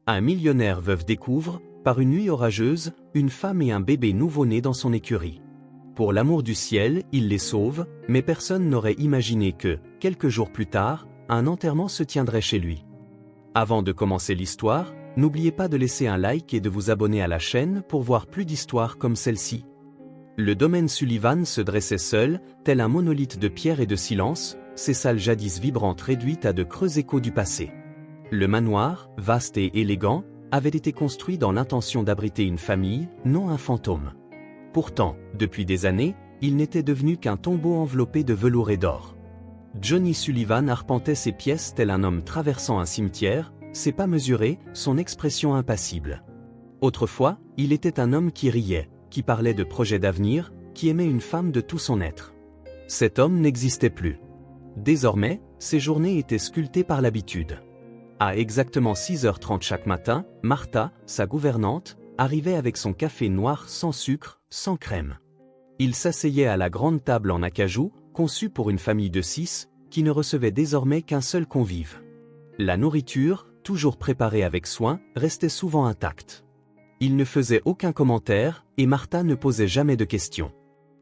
Un millionnaire veuf découvre, par une nuit orageuse, une femme et un bébé nouveau-né dans son écurie. Pour l'amour du ciel, il les sauve, mais personne n'aurait imaginé que, quelques jours plus tard, un enterrement se tiendrait chez lui. Avant de commencer l'histoire, n'oubliez pas de laisser un like et de vous abonner à la chaîne pour voir plus d'histoires comme celle-ci. Le domaine Sullivan se dressait seul, tel un monolithe de pierre et de silence, ses salles jadis vibrantes réduites à de creux échos du passé. Le manoir, vaste et élégant, avait été construit dans l'intention d'abriter une famille, non un fantôme. Pourtant, depuis des années, il n'était devenu qu'un tombeau enveloppé de velours et d'or. Johnny Sullivan arpentait ses pièces tel un homme traversant un cimetière, ses pas mesurés, son expression impassible. Autrefois, il était un homme qui riait, qui parlait de projets d'avenir, qui aimait une femme de tout son être. Cet homme n'existait plus. Désormais, ses journées étaient sculptées par l'habitude. À exactement 6h30 chaque matin, Martha, sa gouvernante, arrivait avec son café noir sans sucre, sans crème. Il s'asseyait à la grande table en acajou, conçue pour une famille de 6, qui ne recevait désormais qu'un seul convive. La nourriture, toujours préparée avec soin, restait souvent intacte. Il ne faisait aucun commentaire, et Martha ne posait jamais de questions.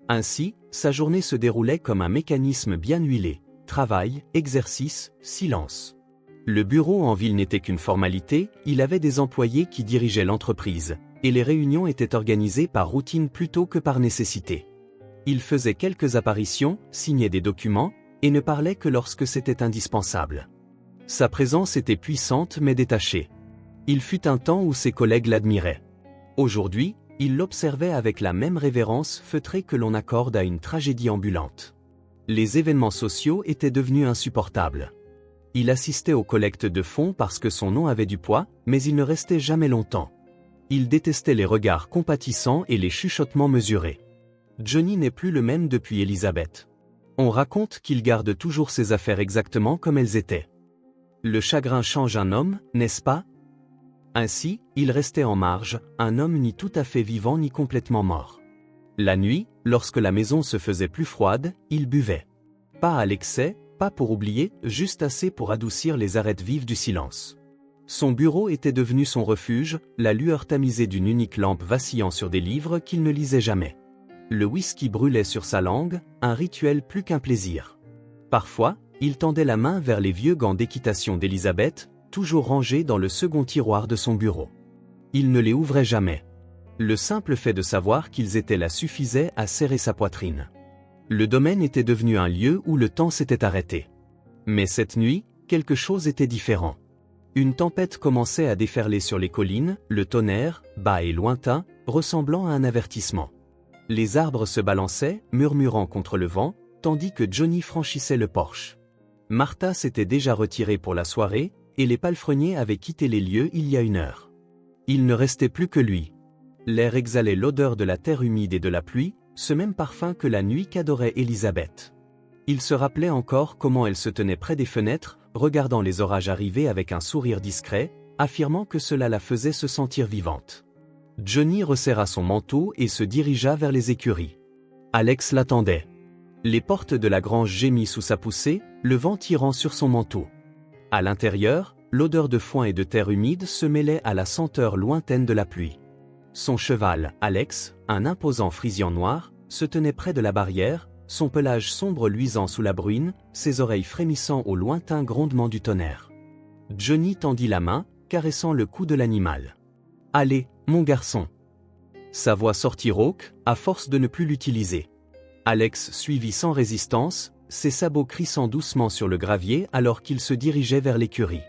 Ainsi, sa journée se déroulait comme un mécanisme bien huilé. Travail, exercice, silence. Le bureau en ville n'était qu'une formalité, il avait des employés qui dirigeaient l'entreprise, et les réunions étaient organisées par routine plutôt que par nécessité. Il faisait quelques apparitions, signait des documents, et ne parlait que lorsque c'était indispensable. Sa présence était puissante mais détachée. Il fut un temps où ses collègues l'admiraient. Aujourd'hui, ils l'observaient avec la même révérence feutrée que l'on accorde à une tragédie ambulante. Les événements sociaux étaient devenus insupportables. Il assistait aux collectes de fonds parce que son nom avait du poids, mais il ne restait jamais longtemps. Il détestait les regards compatissants et les chuchotements mesurés. Johnny n'est plus le même depuis Elizabeth. On raconte qu'il garde toujours ses affaires exactement comme elles étaient. Le chagrin change un homme, n'est-ce pas? Ainsi, il restait en marge, un homme ni tout à fait vivant ni complètement mort. La nuit, lorsque la maison se faisait plus froide, il buvait. Pas à l'excès, pas pour oublier, juste assez pour adoucir les arêtes vives du silence. Son bureau était devenu son refuge, la lueur tamisée d'une unique lampe vacillant sur des livres qu'il ne lisait jamais. Le whisky brûlait sur sa langue, un rituel plus qu'un plaisir. Parfois, il tendait la main vers les vieux gants d'équitation d'Elizabeth, toujours rangés dans le second tiroir de son bureau. Il ne les ouvrait jamais. Le simple fait de savoir qu'ils étaient là suffisait à serrer sa poitrine. Le domaine était devenu un lieu où le temps s'était arrêté. Mais cette nuit, quelque chose était différent. Une tempête commençait à déferler sur les collines, le tonnerre, bas et lointain, ressemblant à un avertissement. Les arbres se balançaient, murmurant contre le vent, tandis que Johnny franchissait le porche. Martha s'était déjà retirée pour la soirée, et les palefreniers avaient quitté les lieux il y a 1 heure. Il ne restait plus que lui. L'air exhalait l'odeur de la terre humide et de la pluie, ce même parfum que la nuit qu'adorait Elizabeth. Il se rappelait encore comment elle se tenait près des fenêtres, regardant les orages arriver avec un sourire discret, affirmant que cela la faisait se sentir vivante. Johnny resserra son manteau et se dirigea vers les écuries. Alex l'attendait. Les portes de la grange gémit sous sa poussée, le vent tirant sur son manteau. À l'intérieur, l'odeur de foin et de terre humide se mêlait à la senteur lointaine de la pluie. Son cheval, Alex, un imposant frisian noir, se tenait près de la barrière, son pelage sombre luisant sous la bruine, ses oreilles frémissant au lointain grondement du tonnerre. Johnny tendit la main, caressant le cou de l'animal. « Allez, mon garçon !» Sa voix sortit rauque, à force de ne plus l'utiliser. Alex suivit sans résistance, ses sabots crissant doucement sur le gravier alors qu'il se dirigeait vers l'écurie.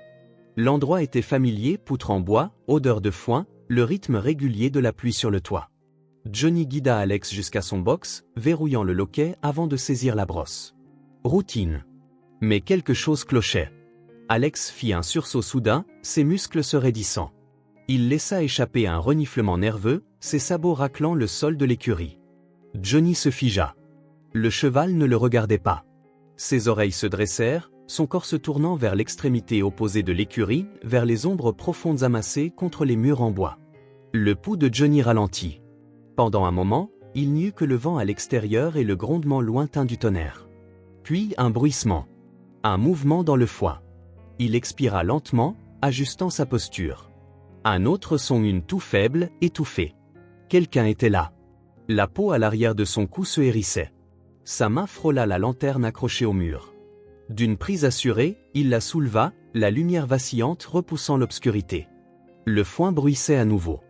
L'endroit était familier, poutre en bois, odeur de foin, le rythme régulier de la pluie sur le toit. Johnny guida Alex jusqu'à son box, verrouillant le loquet avant de saisir la brosse. Routine. Mais quelque chose clochait. Alex fit un sursaut soudain, ses muscles se raidissant. Il laissa échapper un reniflement nerveux, ses sabots raclant le sol de l'écurie. Johnny se figea. Le cheval ne le regardait pas. Ses oreilles se dressèrent, son corps se tournant vers l'extrémité opposée de l'écurie, vers les ombres profondes amassées contre les murs en bois. Le pouls de Johnny ralentit. Pendant un moment, il n'y eut que le vent à l'extérieur et le grondement lointain du tonnerre. Puis un bruissement. Un mouvement dans le foie. Il expira lentement, ajustant sa posture. Un autre son une toux faible, étouffée. Quelqu'un était là. La peau à l'arrière de son cou se hérissait. Sa main frôla la lanterne accrochée au mur. D'une prise assurée, il la souleva, la lumière vacillante repoussant l'obscurité. Le foin bruissait à nouveau.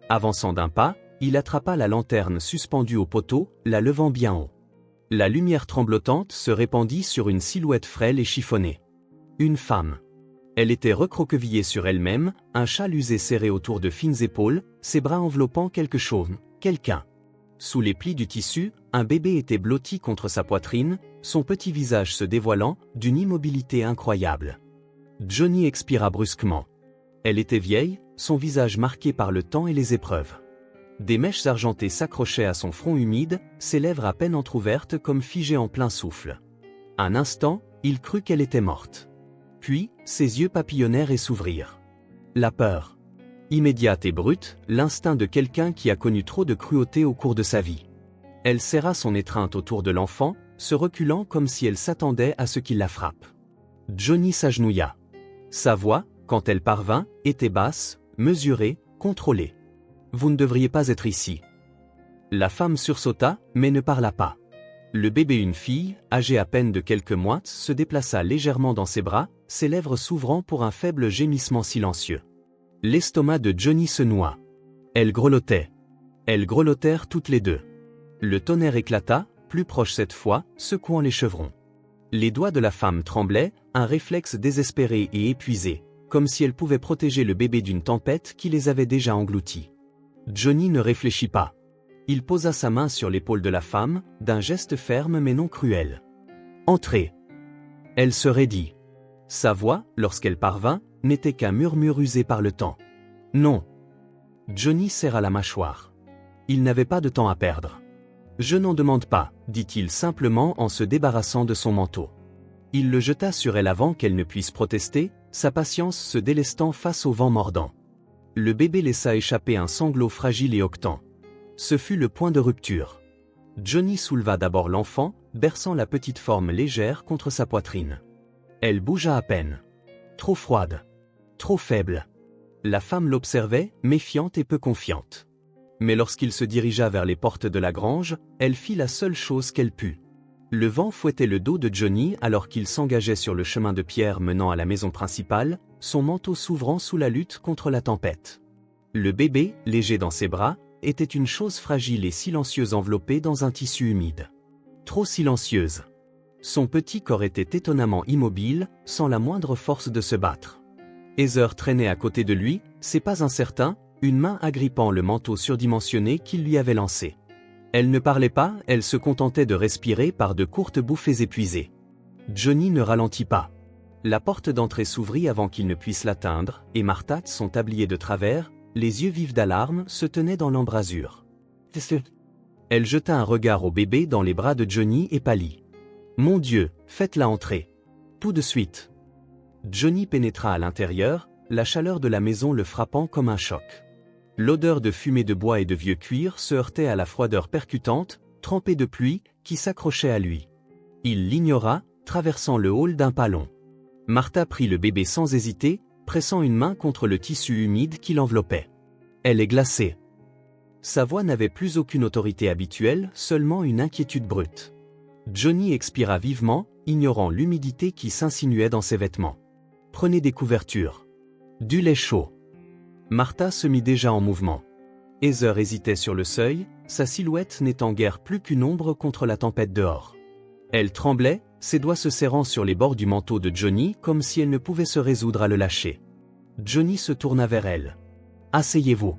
Avançant d'un pas, il attrapa la lanterne suspendue au poteau, la levant bien haut. La lumière tremblotante se répandit sur une silhouette frêle et chiffonnée. Une femme. Elle était recroquevillée sur elle-même, un châle usé serré autour de fines épaules, ses bras enveloppant quelque chose, quelqu'un. Sous les plis du tissu, un bébé était blotti contre sa poitrine, son petit visage se dévoilant, d'une immobilité incroyable. Johnny expira brusquement. Elle était vieille, son visage marqué par le temps et les épreuves. Des mèches argentées s'accrochaient à son front humide, ses lèvres à peine entr'ouvertes comme figées en plein souffle. Un instant, il crut qu'elle était morte. Puis, ses yeux papillonnèrent et s'ouvrirent. La peur. Immédiate et brute, l'instinct de quelqu'un qui a connu trop de cruauté au cours de sa vie. Elle serra son étreinte autour de l'enfant, se reculant comme si elle s'attendait à ce qu'il la frappe. Johnny s'agenouilla. Sa voix, quand elle parvint, était basse, mesurée, contrôlée. « Vous ne devriez pas être ici. » La femme sursauta, mais ne parla pas. Le bébé, une fille, âgée à peine de quelques mois, se déplaça légèrement dans ses bras, ses lèvres s'ouvrant pour un faible gémissement silencieux. L'estomac de Johnny se noua. Elle grelottait. Elles grelottèrent toutes les deux. Le tonnerre éclata, plus proche cette fois, secouant les chevrons. Les doigts de la femme tremblaient, un réflexe désespéré et épuisé, comme si elle pouvait protéger le bébé d'une tempête qui les avait déjà engloutis. Johnny ne réfléchit pas. Il posa sa main sur l'épaule de la femme, d'un geste ferme mais non cruel. « Entrez !» Elle se raidit. Sa voix, lorsqu'elle parvint, n'était qu'un murmure usé par le temps. « Non !» Johnny serra la mâchoire. Il n'avait pas de temps à perdre. « Je n'en demande pas, » dit-il simplement en se débarrassant de son manteau. Il le jeta sur elle avant qu'elle ne puisse protester, sa patience se délestant face au vent mordant. Le bébé laissa échapper un sanglot fragile et octant. Ce fut le point de rupture. Johnny souleva d'abord l'enfant, berçant la petite forme légère contre sa poitrine. Elle bougea à peine. Trop froide. Trop faible. La femme l'observait, méfiante et peu confiante. Mais lorsqu'il se dirigea vers les portes de la grange, elle fit la seule chose qu'elle put. Le vent fouettait le dos de Johnny alors qu'il s'engageait sur le chemin de pierre menant à la maison principale, son manteau s'ouvrant sous la lutte contre la tempête. Le bébé, léger dans ses bras, était une chose fragile et silencieuse enveloppée dans un tissu humide. Trop silencieuse. Son petit corps était étonnamment immobile, sans la moindre force de se battre. Heather traînait à côté de lui, ses pas incertains, une main agrippant le manteau surdimensionné qu'il lui avait lancé. Elle ne parlait pas, elle se contentait de respirer par de courtes bouffées épuisées. Johnny ne ralentit pas. La porte d'entrée s'ouvrit avant qu'il ne puisse l'atteindre, et Martha, son tablier de travers, les yeux vifs d'alarme, se tenait dans l'embrasure. Elle jeta un regard au bébé dans les bras de Johnny et pâlit. « Mon Dieu, faites-la entrer. Tout de suite. » Johnny pénétra à l'intérieur, la chaleur de la maison le frappant comme un choc. L'odeur de fumée de bois et de vieux cuir se heurtait à la froideur percutante, trempée de pluie, qui s'accrochait à lui. Il l'ignora, traversant le hall d'un pas long. Martha prit le bébé sans hésiter, pressant une main contre le tissu humide qui l'enveloppait. « Elle est glacée. » Sa voix n'avait plus aucune autorité habituelle, seulement une inquiétude brute. Johnny expira vivement, ignorant l'humidité qui s'insinuait dans ses vêtements. « Prenez des couvertures. Du lait chaud. » Martha se mit déjà en mouvement. Heather hésitait sur le seuil, sa silhouette n'étant guère plus qu'une ombre contre la tempête dehors. Elle tremblait, ses doigts se serrant sur les bords du manteau de Johnny comme si elle ne pouvait se résoudre à le lâcher. Johnny se tourna vers elle. « Asseyez-vous. »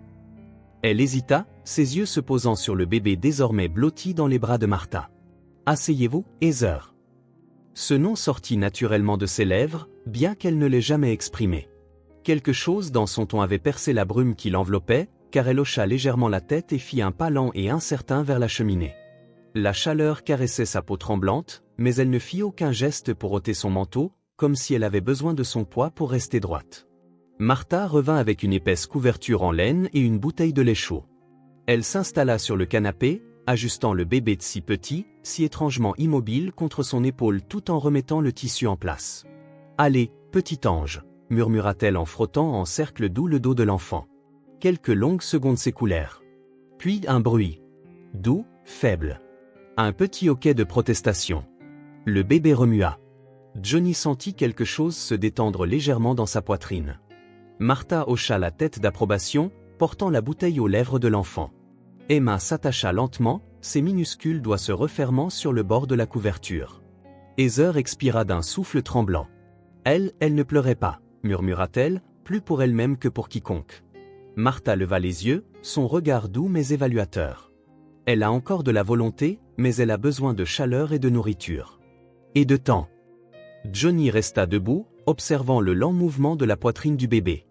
Elle hésita, ses yeux se posant sur le bébé désormais blotti dans les bras de Martha. « Asseyez-vous, Heather. » Ce nom sortit naturellement de ses lèvres, bien qu'elle ne l'ait jamais exprimé. Quelque chose dans son ton avait percé la brume qui l'enveloppait, car elle hocha légèrement la tête et fit un pas lent et incertain vers la cheminée. La chaleur caressait sa peau tremblante, mais elle ne fit aucun geste pour ôter son manteau, comme si elle avait besoin de son poids pour rester droite. Martha revint avec une épaisse couverture en laine et une bouteille de lait chaud. Elle s'installa sur le canapé, ajustant le bébé de si petit, si étrangement immobile contre son épaule tout en remettant le tissu en place. « Allez, petit ange », murmura-t-elle en frottant en cercle doux le dos de l'enfant. quelques longues secondes s'écoulèrent. Puis un bruit. Doux, faible. Un petit hoquet de protestation. Le bébé remua. Johnny sentit quelque chose se détendre légèrement dans sa poitrine. Martha hocha la tête d'approbation, portant la bouteille aux lèvres de l'enfant. Emma s'attacha lentement, ses minuscules doigts se refermant sur le bord de la couverture. Heather expira d'un souffle tremblant. Elle ne pleurait pas, murmura-t-elle, plus pour elle-même que pour quiconque. Martha leva les yeux, son regard doux mais évaluateur. Elle a encore de la volonté, mais elle a besoin de chaleur et de nourriture. Et de temps. Johnny resta debout, observant le lent mouvement de la poitrine du bébé.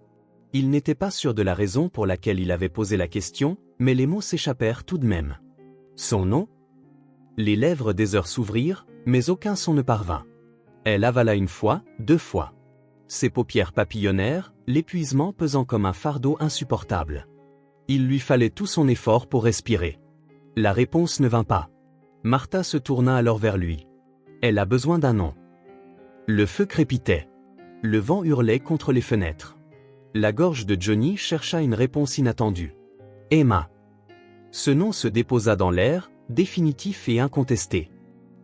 Il n'était pas sûr de la raison pour laquelle il avait posé la question, mais les mots s'échappèrent tout de même. Son nom? Les lèvres d'Heather s'ouvrirent, mais aucun son ne parvint. Elle avala une fois, 2 fois. Ses paupières papillonnèrent, l'épuisement pesant comme un fardeau insupportable. Il lui fallait tout son effort pour respirer. La réponse ne vint pas. Martha se tourna alors vers lui. Elle a besoin d'un nom. Le feu crépitait. Le vent hurlait contre les fenêtres. La gorge de Johnny chercha une réponse inattendue. Emma. Ce nom se déposa dans l'air, définitif et incontesté.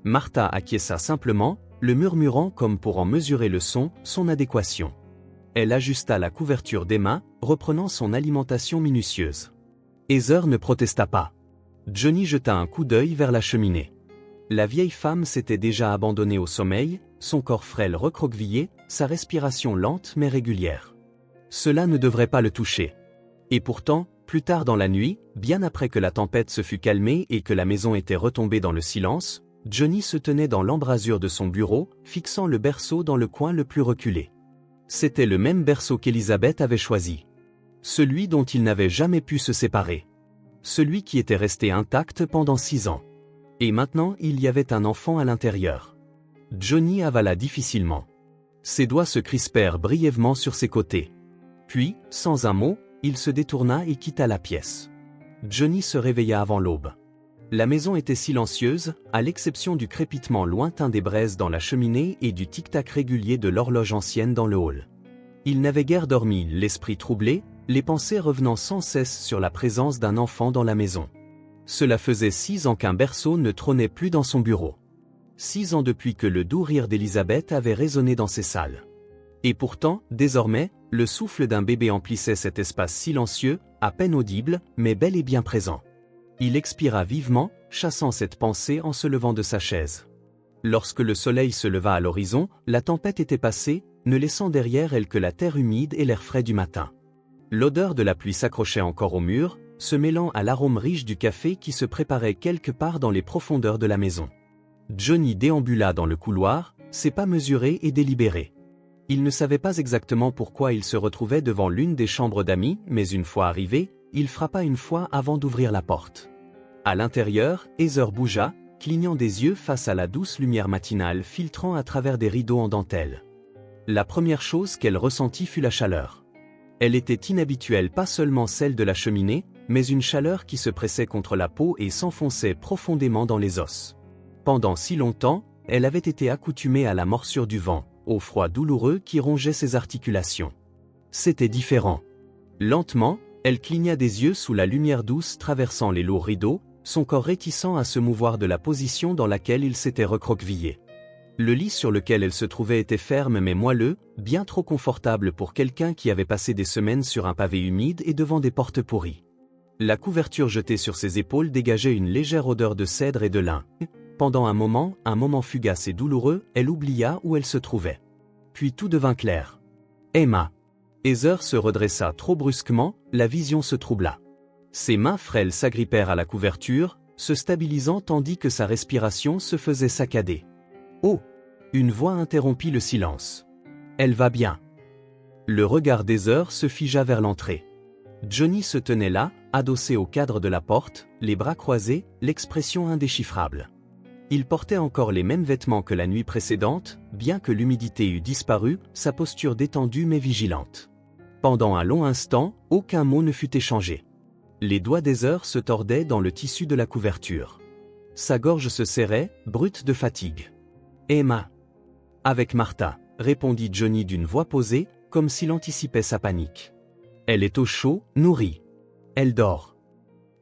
Martha acquiesça simplement, le murmurant comme pour en mesurer le son, son adéquation. Elle ajusta la couverture d'Emma, reprenant son alimentation minutieuse. Heather ne protesta pas. Johnny jeta un coup d'œil vers la cheminée. La vieille femme s'était déjà abandonnée au sommeil, son corps frêle recroquevillé, sa respiration lente mais régulière. Cela ne devrait pas le toucher. Et pourtant, plus tard dans la nuit, bien après que la tempête se fut calmée et que la maison était retombée dans le silence, Johnny se tenait dans l'embrasure de son bureau, fixant le berceau dans le coin le plus reculé. C'était le même berceau qu'Elizabeth avait choisi. Celui dont il n'avait jamais pu se séparer. Celui qui était resté intact pendant 6 ans. Et maintenant il y avait un enfant à l'intérieur. Johnny avala difficilement. Ses doigts se crispèrent brièvement sur ses côtés. Puis, sans un mot, il se détourna et quitta la pièce. Johnny se réveilla avant l'aube. La maison était silencieuse, à l'exception du crépitement lointain des braises dans la cheminée et du tic-tac régulier de l'horloge ancienne dans le hall. Il n'avait guère dormi, l'esprit troublé, les pensées revenant sans cesse sur la présence d'un enfant dans la maison. Cela faisait 6 ans qu'un berceau ne trônait plus dans son bureau. 6 ans depuis que le doux rire d'Elizabeth avait résonné dans ses salles. Et pourtant, désormais, le souffle d'un bébé emplissait cet espace silencieux, à peine audible, mais bel et bien présent. Il expira vivement, chassant cette pensée en se levant de sa chaise. Lorsque le soleil se leva à l'horizon, la tempête était passée, ne laissant derrière elle que la terre humide et l'air frais du matin. L'odeur de la pluie s'accrochait encore au mur, se mêlant à l'arôme riche du café qui se préparait quelque part dans les profondeurs de la maison. Johnny déambula dans le couloir, ses pas mesurés et délibérés. Il ne savait pas exactement pourquoi il se retrouvait devant l'une des chambres d'amis, mais une fois arrivé, il frappa une fois avant d'ouvrir la porte. À l'intérieur, Heather bougea, clignant des yeux face à la douce lumière matinale filtrant à travers des rideaux en dentelle. La première chose qu'elle ressentit fut la chaleur. Elle était inhabituelle, pas seulement celle de la cheminée, mais une chaleur qui se pressait contre la peau et s'enfonçait profondément dans les os. Pendant si longtemps, elle avait été accoutumée à la morsure du vent, au froid douloureux qui rongeait ses articulations. C'était différent. Lentement, elle cligna des yeux sous la lumière douce traversant les lourds rideaux, son corps réticent à se mouvoir de la position dans laquelle il s'était recroquevillé. Le lit sur lequel elle se trouvait était ferme mais moelleux, bien trop confortable pour quelqu'un qui avait passé des semaines sur un pavé humide et devant des portes pourries. La couverture jetée sur ses épaules dégageait une légère odeur de cèdre et de lin. Pendant un moment fugace et douloureux, elle oublia où elle se trouvait. Puis tout devint clair. Emma. Heather se redressa trop brusquement, la vision se troubla. Ses mains frêles s'agrippèrent à la couverture, se stabilisant tandis que sa respiration se faisait saccader. Oh! Une voix interrompit le silence. Elle va bien. Le regard d'Heather se figea vers l'entrée. Johnny se tenait là, adossé au cadre de la porte, les bras croisés, l'expression indéchiffrable. Il portait encore les mêmes vêtements que la nuit précédente, bien que l'humidité eût disparu, sa posture détendue mais vigilante. Pendant un long instant, aucun mot ne fut échangé. Les doigts d'Heather se tordaient dans le tissu de la couverture. Sa gorge se serrait, brute de fatigue. Emma. Avec Martha, répondit Johnny d'une voix posée, comme s'il anticipait sa panique. Elle est au chaud, nourrie. Elle dort.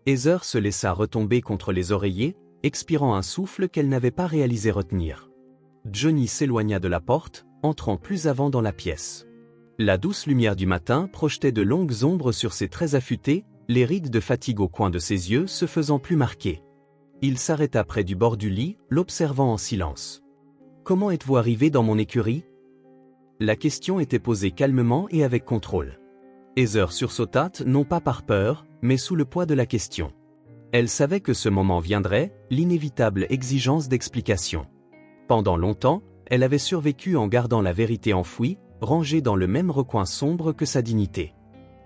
Heather se laissa retomber contre les oreillers, expirant un souffle qu'elle n'avait pas réalisé retenir. Johnny s'éloigna de la porte, entrant plus avant dans la pièce. La douce lumière du matin projetait de longues ombres sur ses traits affûtés, les rides de fatigue au coin de ses yeux se faisant plus marquées. Il s'arrêta près du bord du lit, l'observant en silence. « Comment êtes-vous arrivé dans mon écurie ?» La question était posée calmement et avec contrôle. Heather sursauta, non pas par peur, mais sous le poids de la question. Elle savait que ce moment viendrait, l'inévitable exigence d'explication. Pendant longtemps, elle avait survécu en gardant la vérité enfouie, rangée dans le même recoin sombre que sa dignité.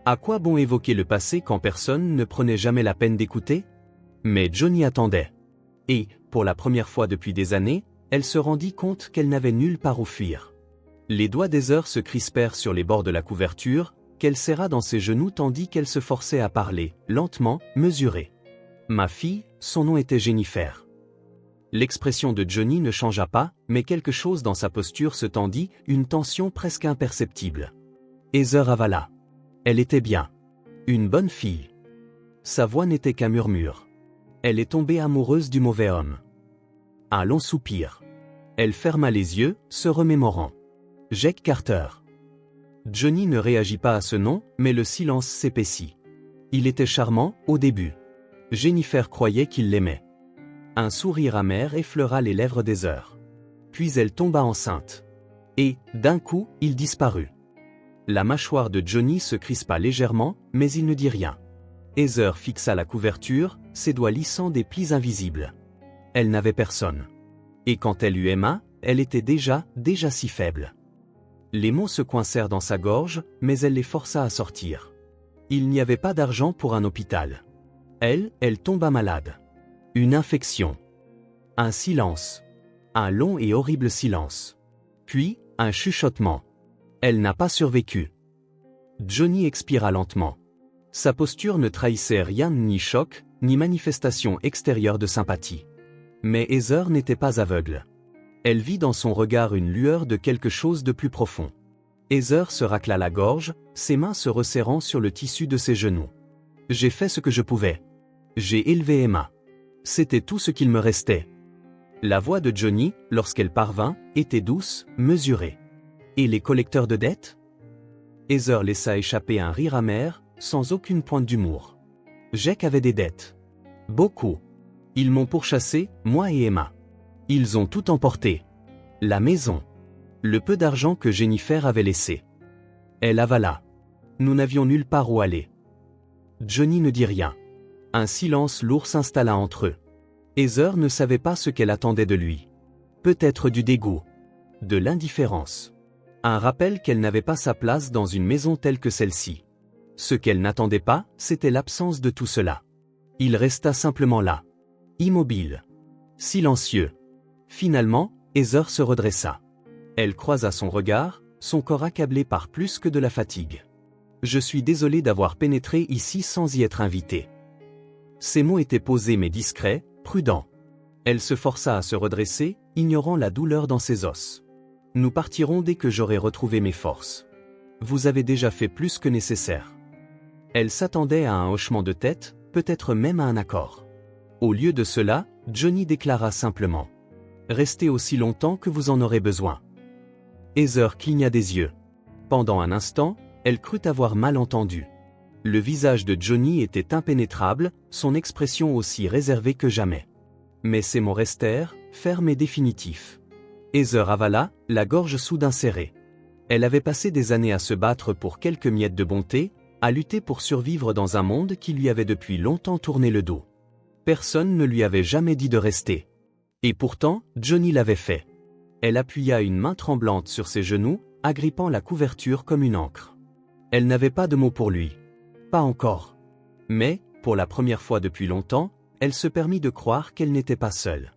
À quoi bon évoquer le passé quand personne ne prenait jamais la peine d'écouter? Mais Johnny attendait. Et, pour la première fois depuis des années, elle se rendit compte qu'elle n'avait nulle part où fuir. Les doigts d'Heather se crispèrent sur les bords de la couverture, qu'elle serra dans ses genoux tandis qu'elle se forçait à parler, lentement, mesurée. « Ma fille, son nom était Jennifer. » L'expression de Johnny ne changea pas, mais quelque chose dans sa posture se tendit, une tension presque imperceptible. Heather avala. Elle était bien. Une bonne fille. Sa voix n'était qu'un murmure. Elle est tombée amoureuse du mauvais homme. Un long soupir. Elle ferma les yeux, se remémorant. Jake Carter. Johnny ne réagit pas à ce nom, mais le silence s'épaissit. Il était charmant, au début. Jennifer croyait qu'il l'aimait. Un sourire amer effleura les lèvres d'Heather. Puis elle tomba enceinte. Et, d'un coup, il disparut. La mâchoire de Johnny se crispa légèrement, mais il ne dit rien. Heather fixa la couverture, ses doigts lissant des plis invisibles. Elle n'avait personne. Et quand elle eut Emma, elle était déjà si faible. Les mots se coincèrent dans sa gorge, mais elle les força à sortir. Il n'y avait pas d'argent pour un hôpital. Elle tomba malade. Une infection. Un silence. Un long et horrible silence. Puis, un chuchotement. Elle n'a pas survécu. Johnny expira lentement. Sa posture ne trahissait rien, ni choc, ni manifestation extérieure de sympathie. Mais Heather n'était pas aveugle. Elle vit dans son regard une lueur de quelque chose de plus profond. Heather se racla la gorge, ses mains se resserrant sur le tissu de ses genoux. « J'ai fait ce que je pouvais. J'ai élevé Emma. C'était tout ce qu'il me restait. » La voix de Johnny, lorsqu'elle parvint, était douce, mesurée. « Et les collecteurs de dettes ?» Heather laissa échapper un rire amer, sans aucune pointe d'humour. « Jake avait des dettes. Beaucoup. Ils m'ont pourchassé, moi et Emma. Ils ont tout emporté. La maison. Le peu d'argent que Jennifer avait laissé. Elle avala. Nous n'avions nulle part où aller. » Johnny ne dit rien. Un silence lourd s'installa entre eux. Heather ne savait pas ce qu'elle attendait de lui. Peut-être du dégoût. De l'indifférence. Un rappel qu'elle n'avait pas sa place dans une maison telle que celle-ci. Ce qu'elle n'attendait pas, c'était l'absence de tout cela. Il resta simplement là. Immobile. Silencieux. Finalement, Heather se redressa. Elle croisa son regard, son corps accablé par plus que de la fatigue. « Je suis désolé d'avoir pénétré ici sans y être invitée. » Ces mots étaient posés mais discrets, prudents. Elle se força à se redresser, ignorant la douleur dans ses os. « Nous partirons dès que j'aurai retrouvé mes forces. Vous avez déjà fait plus que nécessaire. » Elle s'attendait à un hochement de tête, peut-être même à un accord. Au lieu de cela, Johnny déclara simplement. « Restez aussi longtemps que vous en aurez besoin. » Heather cligna des yeux. Pendant un instant, elle crut avoir mal entendu. Le visage de Johnny était impénétrable, son expression aussi réservée que jamais. Mais ces mots restèrent, fermes et définitifs. Heather avala, la gorge soudain serrée. Elle avait passé des années à se battre pour quelques miettes de bonté, à lutter pour survivre dans un monde qui lui avait depuis longtemps tourné le dos. Personne ne lui avait jamais dit de rester. Et pourtant, Johnny l'avait fait. Elle appuya une main tremblante sur ses genoux, agrippant la couverture comme une ancre. Elle n'avait pas de mots pour lui. Pas encore. Mais, pour la première fois depuis longtemps, elle se permit de croire qu'elle n'était pas seule.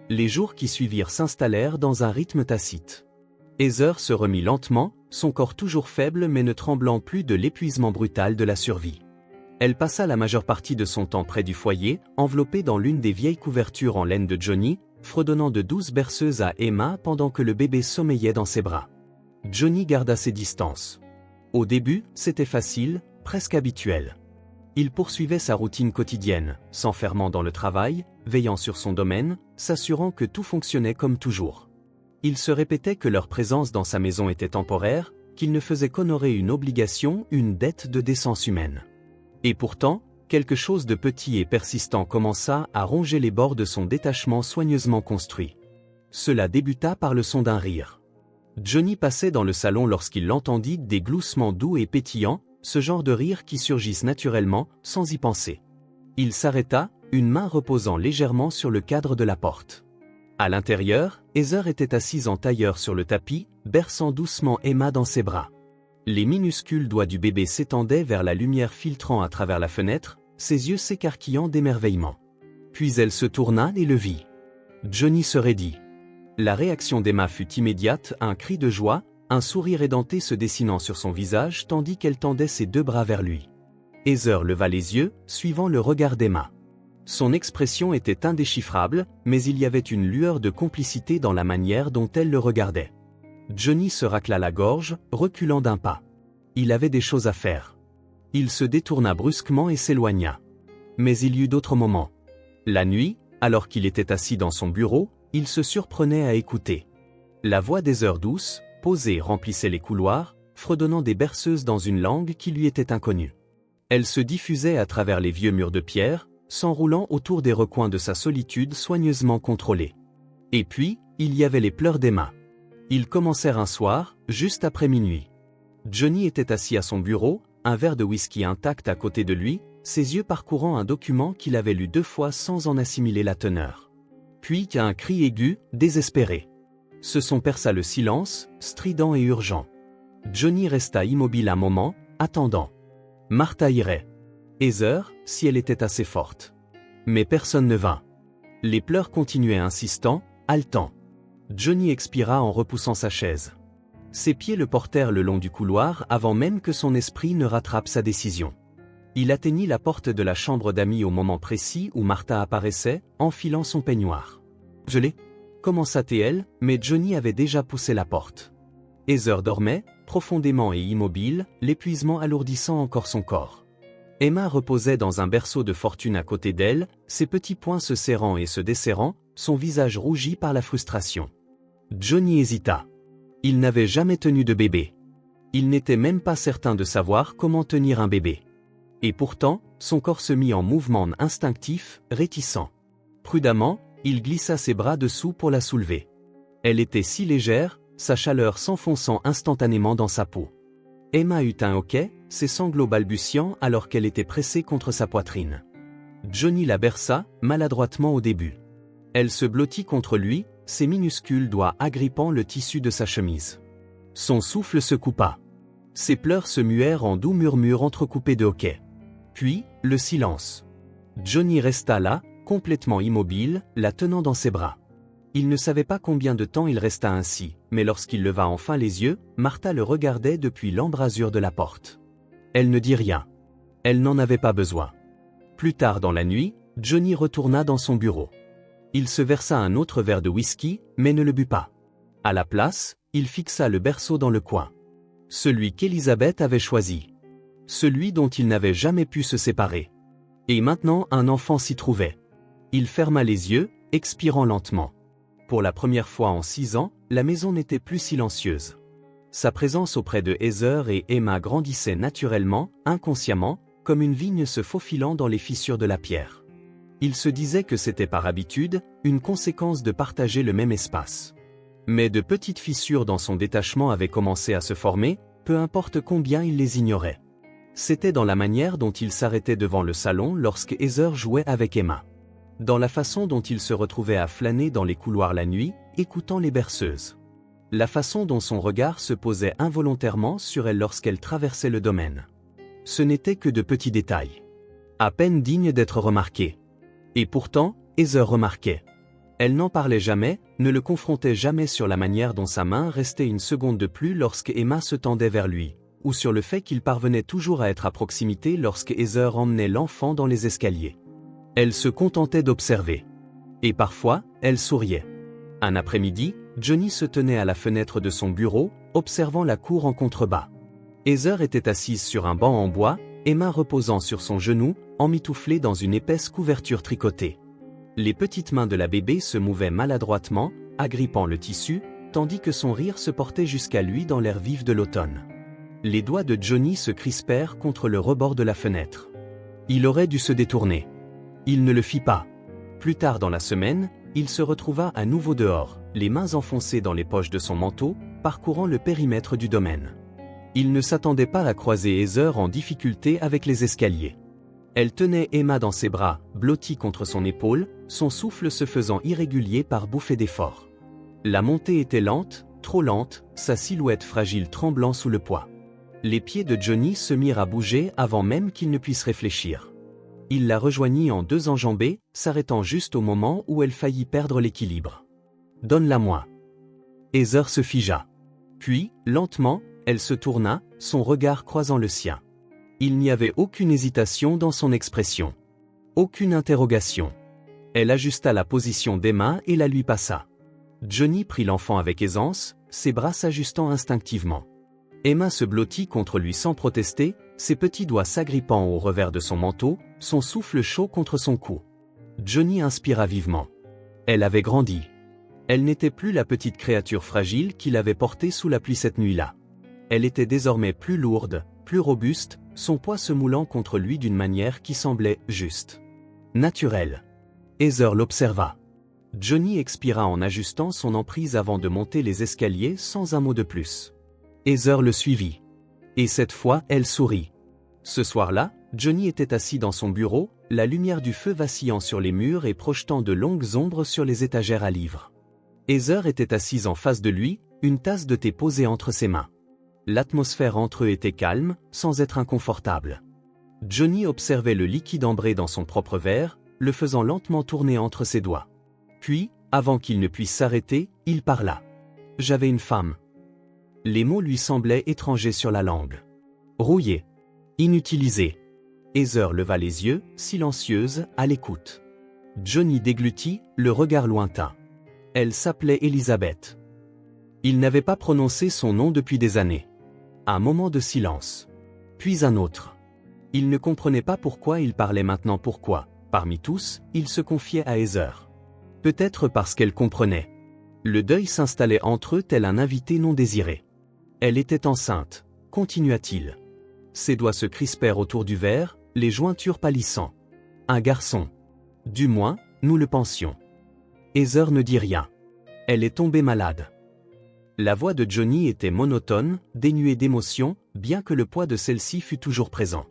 Les jours qui suivirent s'installèrent dans un rythme tacite. Heather se remit lentement, son corps toujours faible mais ne tremblant plus de l'épuisement brutal de la survie. Elle passa la majeure partie de son temps près du foyer, enveloppée dans l'une des vieilles couvertures en laine de Johnny, fredonnant de douces berceuses à Emma pendant que le bébé sommeillait dans ses bras. Johnny garda ses distances. Au début, c'était facile, presque habituel. Il poursuivait sa routine quotidienne, s'enfermant dans le travail, veillant sur son domaine, s'assurant que tout fonctionnait comme toujours. Il se répétait que leur présence dans sa maison était temporaire, qu'il ne faisait qu'honorer une obligation, une dette de décence humaine. Et pourtant, quelque chose de petit et persistant commença à ronger les bords de son détachement soigneusement construit. Cela débuta par le son d'un rire. Johnny passait dans le salon lorsqu'il l'entendit, des gloussements doux et pétillants, ce genre de rire qui surgissent naturellement, sans y penser. Il s'arrêta, une main reposant légèrement sur le cadre de la porte. À l'intérieur, Heather était assise en tailleur sur le tapis, berçant doucement Emma dans ses bras. Les minuscules doigts du bébé s'étendaient vers la lumière filtrant à travers la fenêtre, ses yeux s'écarquillant d'émerveillement. Puis elle se tourna et le vit. Johnny se raidit. La réaction d'Emma fut immédiate, un cri de joie, un sourire édenté se dessinant sur son visage tandis qu'elle tendait ses deux bras vers lui. Heather leva les yeux, suivant le regard d'Emma. Son expression était indéchiffrable, mais il y avait une lueur de complicité dans la manière dont elle le regardait. Johnny se racla la gorge, reculant d'un pas. Il avait des choses à faire. Il se détourna brusquement et s'éloigna. Mais il y eut d'autres moments. La nuit, alors qu'il était assis dans son bureau, il se surprenait à écouter. La voix d'Heather douce, posée remplissait les couloirs, fredonnant des berceuses dans une langue qui lui était inconnue. Elle se diffusait à travers les vieux murs de pierre, s'enroulant autour des recoins de sa solitude soigneusement contrôlée. Et puis, il y avait les pleurs d'Emma. Ils commencèrent un soir, juste après minuit. Johnny était assis à son bureau, un verre de whisky intact à côté de lui, ses yeux parcourant un document qu'il avait lu 2 fois sans en assimiler la teneur. Puis un cri aigu, désespéré. Ce son perça le silence, strident et urgent. Johnny resta immobile un moment, attendant. Martha irait. Heather, si elle était assez forte. Mais personne ne vint. Les pleurs continuaient insistants, haletants. Johnny expira en repoussant sa chaise. Ses pieds le portèrent le long du couloir avant même que son esprit ne rattrape sa décision. Il atteignit la porte de la chambre d'amis au moment précis où Martha apparaissait, enfilant son peignoir. « Je l'ai » commença-t-elle, mais Johnny avait déjà poussé la porte. Heather dormait, profondément et immobile, l'épuisement alourdissant encore son corps. Emma reposait dans un berceau de fortune à côté d'elle, ses petits poings se serrant et se desserrant, son visage rougi par la frustration. Johnny hésita. Il n'avait jamais tenu de bébé. Il n'était même pas certain de savoir comment tenir un bébé. Et pourtant, son corps se mit en mouvement instinctif, réticent. Prudemment, il glissa ses bras dessous pour la soulever. Elle était si légère, sa chaleur s'enfonçant instantanément dans sa peau. Emma eut un hoquet, ses sanglots balbutiant alors qu'elle était pressée contre sa poitrine. Johnny la berça, maladroitement au début. Elle se blottit contre lui, ses minuscules doigts agrippant le tissu de sa chemise. Son souffle se coupa. Ses pleurs se muèrent en doux murmures entrecoupés de hoquets. Puis, le silence. Johnny resta là, complètement immobile, la tenant dans ses bras. Il ne savait pas combien de temps il resta ainsi, mais lorsqu'il leva enfin les yeux, Martha le regardait depuis l'embrasure de la porte. Elle ne dit rien. Elle n'en avait pas besoin. Plus tard dans la nuit, Johnny retourna dans son bureau. Il se versa un autre verre de whisky, mais ne le but pas. À la place, il fixa le berceau dans le coin. Celui qu'Elizabeth avait choisi. Celui dont il n'avait jamais pu se séparer. Et maintenant un enfant s'y trouvait. Il ferma les yeux, expirant lentement. Pour la première fois en 6 ans, la maison n'était plus silencieuse. Sa présence auprès de Heather et Emma grandissait naturellement, inconsciemment, comme une vigne se faufilant dans les fissures de la pierre. Il se disait que c'était par habitude, une conséquence de partager le même espace. Mais de petites fissures dans son détachement avaient commencé à se former, peu importe combien il les ignorait. C'était dans la manière dont il s'arrêtait devant le salon lorsque Heather jouait avec Emma. Dans la façon dont il se retrouvait à flâner dans les couloirs la nuit, écoutant les berceuses. La façon dont son regard se posait involontairement sur elle lorsqu'elle traversait le domaine. Ce n'étaient que de petits détails. À peine dignes d'être remarqués. Et pourtant, Heather remarquait. Elle n'en parlait jamais, ne le confrontait jamais sur la manière dont sa main restait une seconde de plus lorsque Emma se tendait vers lui, ou sur le fait qu'il parvenait toujours à être à proximité lorsque Heather emmenait l'enfant dans les escaliers. Elle se contentait d'observer. Et parfois, elle souriait. Un après-midi, Johnny se tenait à la fenêtre de son bureau, observant la cour en contrebas. Heather était assise sur un banc en bois, Emma reposant sur son genou, emmitouflée dans une épaisse couverture tricotée. Les petites mains de la bébé se mouvaient maladroitement, agrippant le tissu, tandis que son rire se portait jusqu'à lui dans l'air vif de l'automne. Les doigts de Johnny se crispèrent contre le rebord de la fenêtre. Il aurait dû se détourner. Il ne le fit pas. Plus tard dans la semaine, il se retrouva à nouveau dehors, les mains enfoncées dans les poches de son manteau, parcourant le périmètre du domaine. Il ne s'attendait pas à croiser Heather en difficulté avec les escaliers. Elle tenait Emma dans ses bras, blottie contre son épaule, son souffle se faisant irrégulier par bouffées d'effort. La montée était lente, trop lente, sa silhouette fragile tremblant sous le poids. Les pieds de Johnny se mirent à bouger avant même qu'il ne puisse réfléchir. Il la rejoignit en deux enjambées, s'arrêtant juste au moment où elle faillit perdre l'équilibre. « Donne-la-moi. » Heather se figea. Puis, lentement, elle se tourna, son regard croisant le sien. Il n'y avait aucune hésitation dans son expression. Aucune interrogation. Elle ajusta la position d'Emma et la lui passa. Johnny prit l'enfant avec aisance, ses bras s'ajustant instinctivement. Emma se blottit contre lui sans protester, ses petits doigts s'agrippant au revers de son manteau, son souffle chaud contre son cou. Johnny inspira vivement. Elle avait grandi. Elle n'était plus la petite créature fragile qu'il avait portée sous la pluie cette nuit-là. Elle était désormais plus lourde, plus robuste, son poids se moulant contre lui d'une manière qui semblait juste. Naturelle. Heather l'observa. Johnny expira en ajustant son emprise avant de monter les escaliers sans un mot de plus. Heather le suivit. Et cette fois, elle sourit. Ce soir-là, Johnny était assis dans son bureau, la lumière du feu vacillant sur les murs et projetant de longues ombres sur les étagères à livres. Heather était assise en face de lui, une tasse de thé posée entre ses mains. L'atmosphère entre eux était calme, sans être inconfortable. Johnny observait le liquide ambré dans son propre verre, le faisant lentement tourner entre ses doigts. Puis, avant qu'il ne puisse s'arrêter, il parla. « J'avais une femme. » Les mots lui semblaient étrangers sur la langue. Rouillés. Inutilisés. Heather leva les yeux, silencieuse, à l'écoute. Johnny déglutit, le regard lointain. Elle s'appelait Elizabeth. Il n'avait pas prononcé son nom depuis des années. Un moment de silence. Puis un autre. Il ne comprenait pas pourquoi il parlait maintenant pourquoi. Parmi tous, il se confiait à Heather. Peut-être parce qu'elle comprenait. Le deuil s'installait entre eux tel un invité non désiré. Elle était enceinte, continua-t-il. Ses doigts se crispèrent autour du verre, les jointures pâlissant. Un garçon. Du moins, nous le pensions. Heather ne dit rien. Elle est tombée malade. La voix de Johnny était monotone, dénuée d'émotion, bien que le poids de celle-ci fût toujours présent.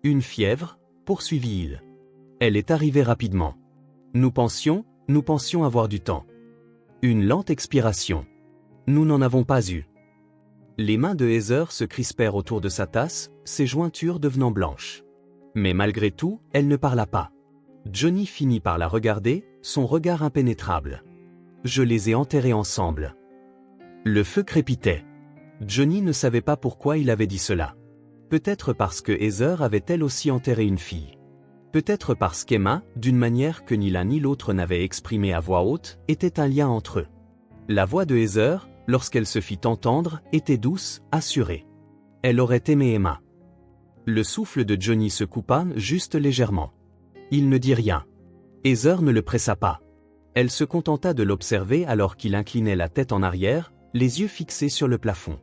Une fièvre, poursuivit-il. Elle est arrivée rapidement. Nous pensions avoir du temps. Une lente expiration. Nous n'en avons pas eu. Les mains de Heather se crispèrent autour de sa tasse, ses jointures devenant blanches. Mais malgré tout, elle ne parla pas. Johnny finit par la regarder, son regard impénétrable. Je les ai enterrés ensemble. Le feu crépitait. Johnny ne savait pas pourquoi il avait dit cela. Peut-être parce que Heather avait elle aussi enterré une fille. Peut-être parce qu'Emma, d'une manière que ni l'un ni l'autre n'avait exprimée à voix haute, était un lien entre eux. La voix de Heather, lorsqu'elle se fit entendre, était douce, assurée. Elle aurait aimé Emma. Le souffle de Johnny se coupa juste légèrement. Il ne dit rien. Heather ne le pressa pas. Elle se contenta de l'observer alors qu'il inclinait la tête en arrière, les yeux fixés sur le plafond.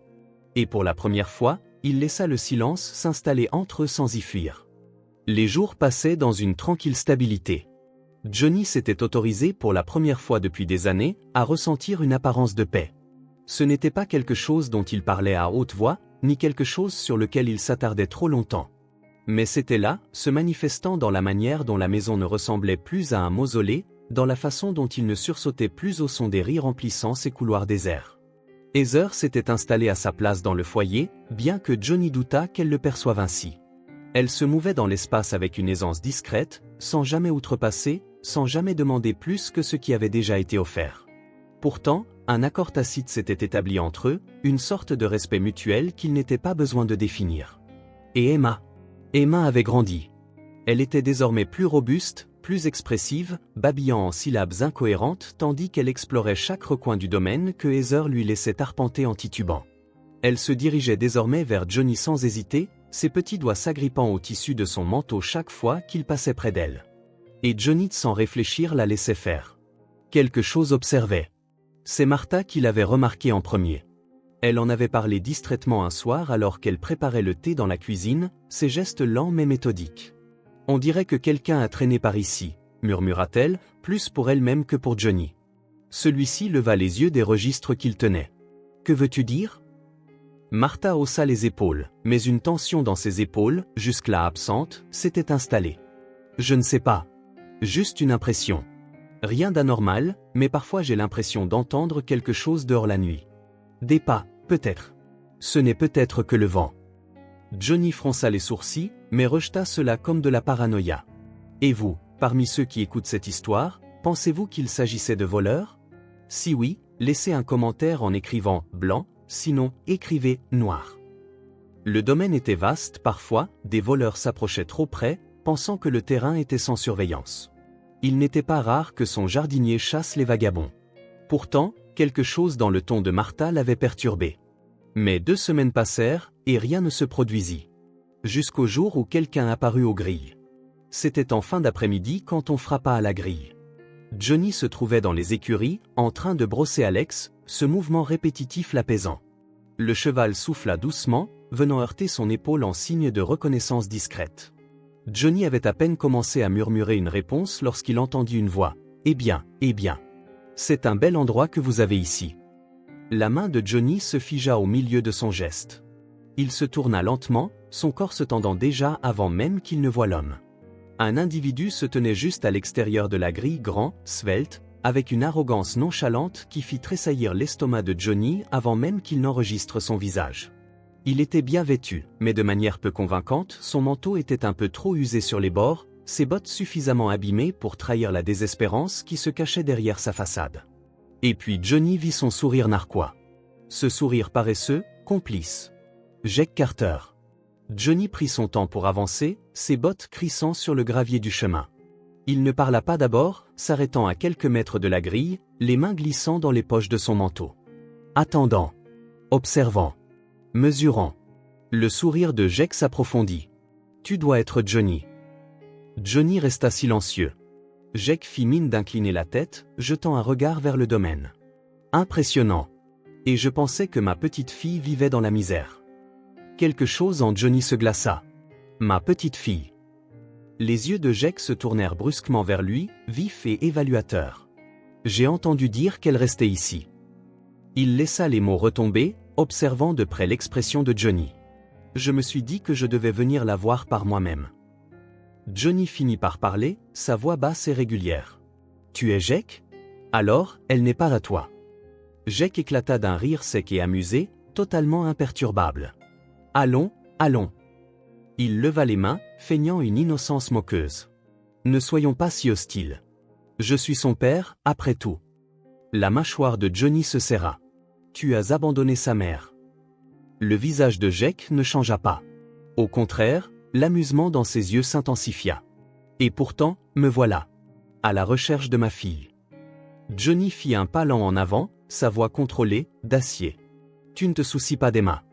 Et pour la première fois, il laissa le silence s'installer entre eux sans y fuir. Les jours passaient dans une tranquille stabilité. Johnny s'était autorisé pour la première fois depuis des années à ressentir une apparence de paix. Ce n'était pas quelque chose dont il parlait à haute voix, ni quelque chose sur lequel il s'attardait trop longtemps. Mais c'était là, se manifestant dans la manière dont la maison ne ressemblait plus à un mausolée, dans la façon dont il ne sursautait plus au son des rires remplissant ses couloirs déserts. Heather s'était installée à sa place dans le foyer, bien que Johnny doutât qu'elle le perçoive ainsi. Elle se mouvait dans l'espace avec une aisance discrète, sans jamais outrepasser, sans jamais demander plus que ce qui avait déjà été offert. Pourtant, un accord tacite s'était établi entre eux, une sorte de respect mutuel qu'il n'était pas besoin de définir. Et Emma avait grandi. Elle était désormais plus robuste, plus expressive, babillant en syllabes incohérentes tandis qu'elle explorait chaque recoin du domaine que Heather lui laissait arpenter en titubant. Elle se dirigeait désormais vers Johnny sans hésiter, ses petits doigts s'agrippant au tissu de son manteau chaque fois qu'il passait près d'elle. Et Johnny, sans réfléchir, la laissait faire. Quelque chose observait. C'est Martha qui l'avait remarqué en premier. Elle en avait parlé distraitement un soir alors qu'elle préparait le thé dans la cuisine, ses gestes lents mais méthodiques. « On dirait que quelqu'un a traîné par ici », murmura-t-elle, plus pour elle-même que pour Johnny. Celui-ci leva les yeux des registres qu'il tenait. « Que veux-tu dire » Martha haussa les épaules, mais une tension dans ses épaules, jusque-là absente, s'était installée. « Je ne sais pas. Juste une impression. Rien d'anormal, mais parfois j'ai l'impression d'entendre quelque chose dehors la nuit. Des pas, peut-être. Ce n'est peut-être que le vent. » Johnny fronça les sourcils, mais rejeta cela comme de la paranoïa. « Et vous, parmi ceux qui écoutent cette histoire, pensez-vous qu'il s'agissait de voleurs? Si oui, laissez un commentaire en écrivant « blanc », sinon, écrivez « noir ». Le domaine était vaste, parfois, des voleurs s'approchaient trop près, pensant que le terrain était sans surveillance. Il n'était pas rare que son jardinier chasse les vagabonds. Pourtant, quelque chose dans le ton de Martha l'avait perturbé. Mais 2 semaines passèrent, et rien ne se produisit. Jusqu'au jour où quelqu'un apparut aux grilles. C'était en fin d'après-midi quand on frappa à la grille. Johnny se trouvait dans les écuries, en train de brosser Alex, ce mouvement répétitif l'apaisant. Le cheval souffla doucement, venant heurter son épaule en signe de reconnaissance discrète. Johnny avait à peine commencé à murmurer une réponse lorsqu'il entendit une voix. « Eh bien, c'est un bel endroit que vous avez ici. » La main de Johnny se figea au milieu de son geste. Il se tourna lentement, son corps se tendant déjà avant même qu'il ne voie l'homme. Un individu se tenait juste à l'extérieur de la grille, grand, svelte, avec une arrogance nonchalante qui fit tressaillir l'estomac de Johnny avant même qu'il n'enregistre son visage. Il était bien vêtu, mais de manière peu convaincante, son manteau était un peu trop usé sur les bords, ses bottes suffisamment abîmées pour trahir la désespérance qui se cachait derrière sa façade. Et puis Johnny vit son sourire narquois. Ce sourire paresseux, complice. Jake Carter. Johnny prit son temps pour avancer, ses bottes crissant sur le gravier du chemin. Il ne parla pas d'abord, s'arrêtant à quelques mètres de la grille, les mains glissant dans les poches de son manteau. Attendant. Observant. Mesurant. Le sourire de Jake s'approfondit. « Tu dois être Johnny. » Johnny resta silencieux. Jake fit mine d'incliner la tête, jetant un regard vers le domaine. Impressionnant. Et je pensais que ma petite fille vivait dans la misère. Quelque chose en Johnny se glaça. Ma petite fille. Les yeux de Jake se tournèrent brusquement vers lui, vifs et évaluateurs. J'ai entendu dire qu'elle restait ici. Il laissa les mots retomber, observant de près l'expression de Johnny. Je me suis dit que je devais venir la voir par moi-même. Johnny finit par parler, sa voix basse et régulière. Tu es Jake? Alors, elle n'est pas à toi. Jake éclata d'un rire sec et amusé, totalement imperturbable. Allons, allons. Il leva les mains, feignant une innocence moqueuse. Ne soyons pas si hostiles. Je suis son père, après tout. La mâchoire de Johnny se serra. Tu as abandonné sa mère. Le visage de Jake ne changea pas. Au contraire, l'amusement dans ses yeux s'intensifia. Et pourtant, me voilà. À la recherche de ma fille. Johnny fit un pas lent en avant, sa voix contrôlée, d'acier. Tu ne te soucies pas d'Emma.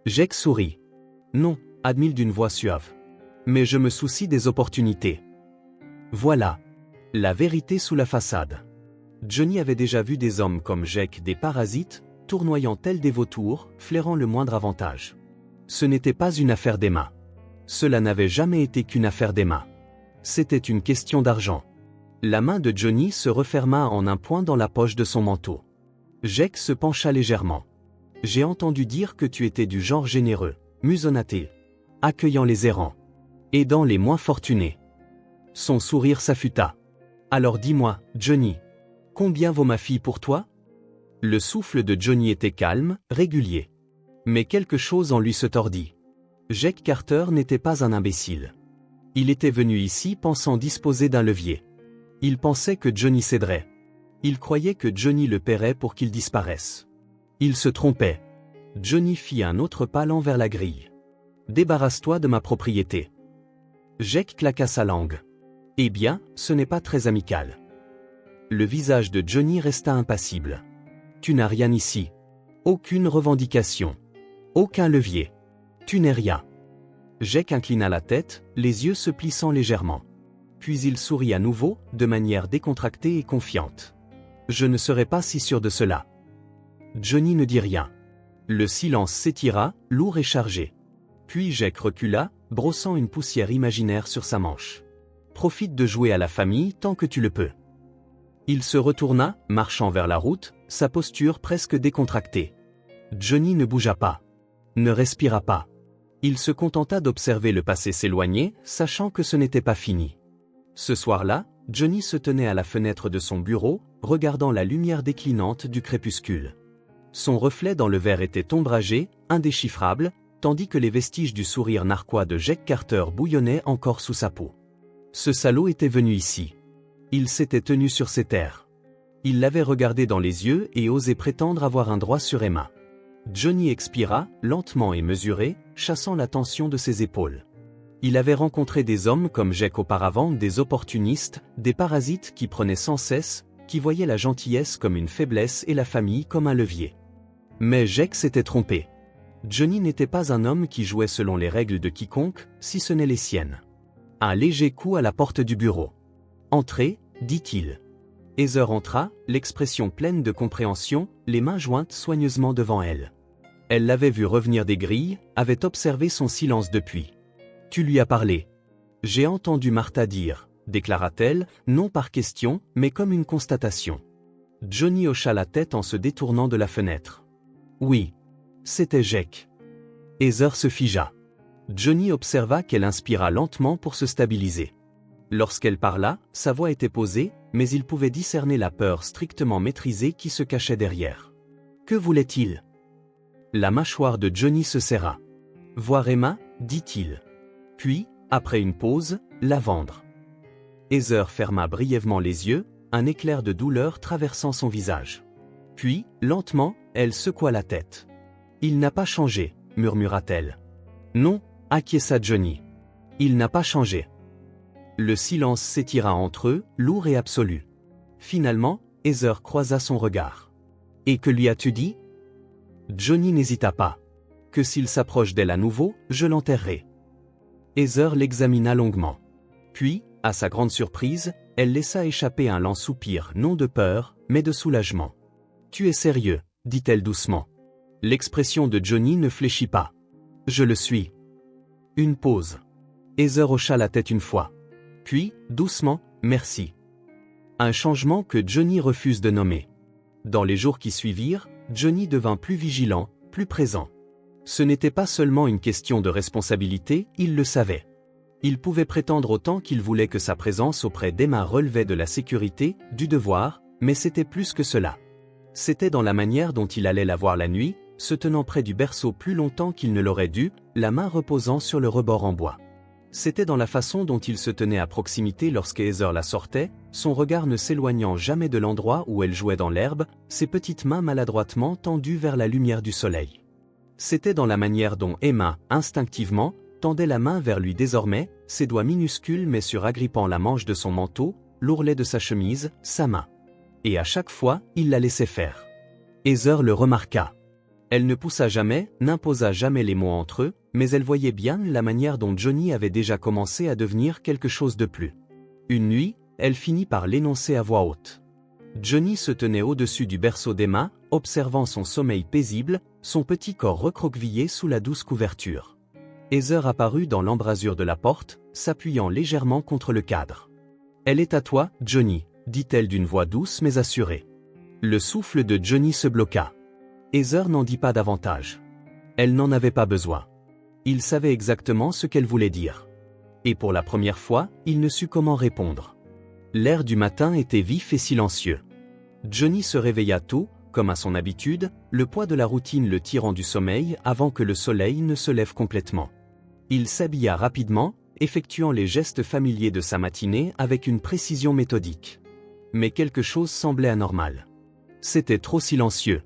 Jake sourit. Non, admit d'une voix suave. Mais je me soucie des opportunités. Voilà. La vérité sous la façade. Johnny avait déjà vu des hommes comme Jake, des parasites, tournoyant tels des vautours, flairant le moindre avantage. Ce n'était pas une affaire d'Emma. Cela n'avait jamais été qu'une affaire d'Emma. C'était une question d'argent. La main de Johnny se referma en un point dans la poche de son manteau. Jake se pencha légèrement. J'ai entendu dire que tu étais du genre généreux, musonna-t-il, accueillant les errants, aidant les moins fortunés. Son sourire s'affûta. Alors dis-moi, Johnny, combien vaut ma fille pour toi? Le souffle de Johnny était calme, régulier. Mais quelque chose en lui se tordit. Jake Carter n'était pas un imbécile. Il était venu ici pensant disposer d'un levier. Il pensait que Johnny céderait. Il croyait que Johnny le paierait pour qu'il disparaisse. Il se trompait. Johnny fit un autre pas lent vers la grille. Débarrasse-toi de ma propriété. Jake claqua sa langue. Eh bien, ce n'est pas très amical. Le visage de Johnny resta impassible. Tu n'as rien ici. Aucune revendication. Aucun levier. Tu n'es rien. Jake inclina la tête, les yeux se plissant légèrement. Puis il sourit à nouveau, de manière décontractée et confiante. Je ne serais pas si sûr de cela. Johnny ne dit rien. Le silence s'étira, lourd et chargé. Puis Jake recula, brossant une poussière imaginaire sur sa manche. Profite de jouer à la famille tant que tu le peux. Il se retourna, marchant vers la route, sa posture presque décontractée. Johnny ne bougea pas. Ne respira pas. Il se contenta d'observer le passé s'éloigner, sachant que ce n'était pas fini. Ce soir-là, Johnny se tenait à la fenêtre de son bureau, regardant la lumière déclinante du crépuscule. Son reflet dans le verre était ombragé, indéchiffrable, tandis que les vestiges du sourire narquois de Jake Carter bouillonnaient encore sous sa peau. Ce salaud était venu ici. Il s'était tenu sur ses terres. Il l'avait regardé dans les yeux et osait prétendre avoir un droit sur Emma. Johnny expira, lentement et mesuré, chassant la tension de ses épaules. Il avait rencontré des hommes comme Jake auparavant, des opportunistes, des parasites qui prenaient sans cesse, qui voyaient la gentillesse comme une faiblesse et la famille comme un levier. Mais Jake s'était trompé. Johnny n'était pas un homme qui jouait selon les règles de quiconque, si ce n'est les siennes. Un léger coup à la porte du bureau. « Entrez », dit-il. Heather entra, l'expression pleine de compréhension, les mains jointes soigneusement devant elle. Elle l'avait vu revenir des grilles, avait observé son silence depuis. « Tu lui as parlé. »« J'ai entendu Martha dire, » déclara-t-elle, non par question, mais comme une constatation. Johnny hocha la tête en se détournant de la fenêtre. « Oui. » C'était Jake. Heather se figea. Johnny observa qu'elle inspira lentement pour se stabiliser. Lorsqu'elle parla, sa voix était posée, mais il pouvait discerner la peur strictement maîtrisée qui se cachait derrière. Que voulait-il? La mâchoire de Johnny se serra. « Voir Emma » dit-il. Puis, après une pause, la vendre. Heather ferma brièvement les yeux, un éclair de douleur traversant son visage. Puis, lentement, elle secoua la tête. « Il n'a pas changé » murmura-t-elle. « Non » acquiesça Johnny. « Il n'a pas changé. » Le silence s'étira entre eux, lourd et absolu. Finalement, Heather croisa son regard. « Et que lui as-tu dit » Johnny n'hésita pas. « Que s'il s'approche d'elle à nouveau, je l'enterrerai. » Heather l'examina longuement. Puis, à sa grande surprise, elle laissa échapper un lent soupir, non de peur, mais de soulagement. « Tu es sérieux » dit-elle doucement. L'expression de Johnny ne fléchit pas. « Je le suis. » Une pause. Heather hocha la tête une fois. Puis, doucement, « Merci. » Un changement que Johnny refuse de nommer. Dans les jours qui suivirent, Johnny devint plus vigilant, plus présent. Ce n'était pas seulement une question de responsabilité, il le savait. Il pouvait prétendre autant qu'il voulait que sa présence auprès d'Emma relevait de la sécurité, du devoir, mais c'était plus que cela. C'était dans la manière dont il allait la voir la nuit, se tenant près du berceau plus longtemps qu'il ne l'aurait dû, la main reposant sur le rebord en bois. C'était dans la façon dont il se tenait à proximité lorsque Heather la sortait, son regard ne s'éloignant jamais de l'endroit où elle jouait dans l'herbe, ses petites mains maladroitement tendues vers la lumière du soleil. C'était dans la manière dont Emma, instinctivement, tendait la main vers lui désormais, ses doigts minuscules mais suragrippant la manche de son manteau, l'ourlet de sa chemise, sa main. Et à chaque fois, il la laissait faire. Heather le remarqua. Elle ne poussa jamais, n'imposa jamais les mots entre eux, mais elle voyait bien la manière dont Johnny avait déjà commencé à devenir quelque chose de plus. Une nuit, elle finit par l'énoncer à voix haute. Johnny se tenait au-dessus du berceau d'Emma, observant son sommeil paisible, son petit corps recroquevillé sous la douce couverture. Heather apparut dans l'embrasure de la porte, s'appuyant légèrement contre le cadre. « Elle est à toi, Johnny », dit-elle d'une voix douce mais assurée. Le souffle de Johnny se bloqua. Heather n'en dit pas davantage. Elle n'en avait pas besoin. Il savait exactement ce qu'elle voulait dire. Et pour la première fois, il ne sut comment répondre. L'air du matin était vif et silencieux. Johnny se réveilla tôt, comme à son habitude, le poids de la routine le tirant du sommeil avant que le soleil ne se lève complètement. Il s'habilla rapidement, effectuant les gestes familiers de sa matinée avec une précision méthodique. Mais quelque chose semblait anormal. C'était trop silencieux.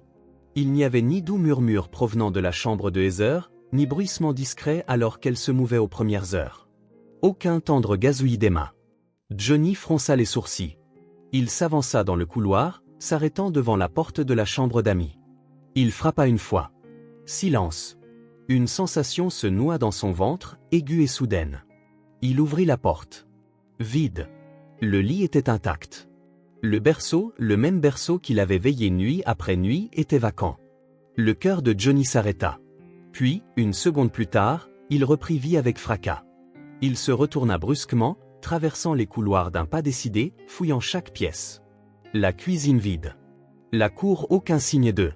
Il n'y avait ni doux murmure provenant de la chambre de Heather, ni bruissement discret alors qu'elle se mouvait aux premières heures. Aucun tendre gazouillis d'Emma. Johnny fronça les sourcils. Il s'avança dans le couloir, s'arrêtant devant la porte de la chambre d'amis. Il frappa une fois. Silence. Une sensation se noua dans son ventre, aiguë et soudaine. Il ouvrit la porte. Vide. Le lit était intact. Le berceau, le même berceau qu'il avait veillé nuit après nuit, était vacant. Le cœur de Johnny s'arrêta. Puis, une seconde plus tard, il reprit vie avec fracas. Il se retourna brusquement, traversant les couloirs d'un pas décidé, fouillant chaque pièce. La cuisine vide. La cour aucun signe d'eux.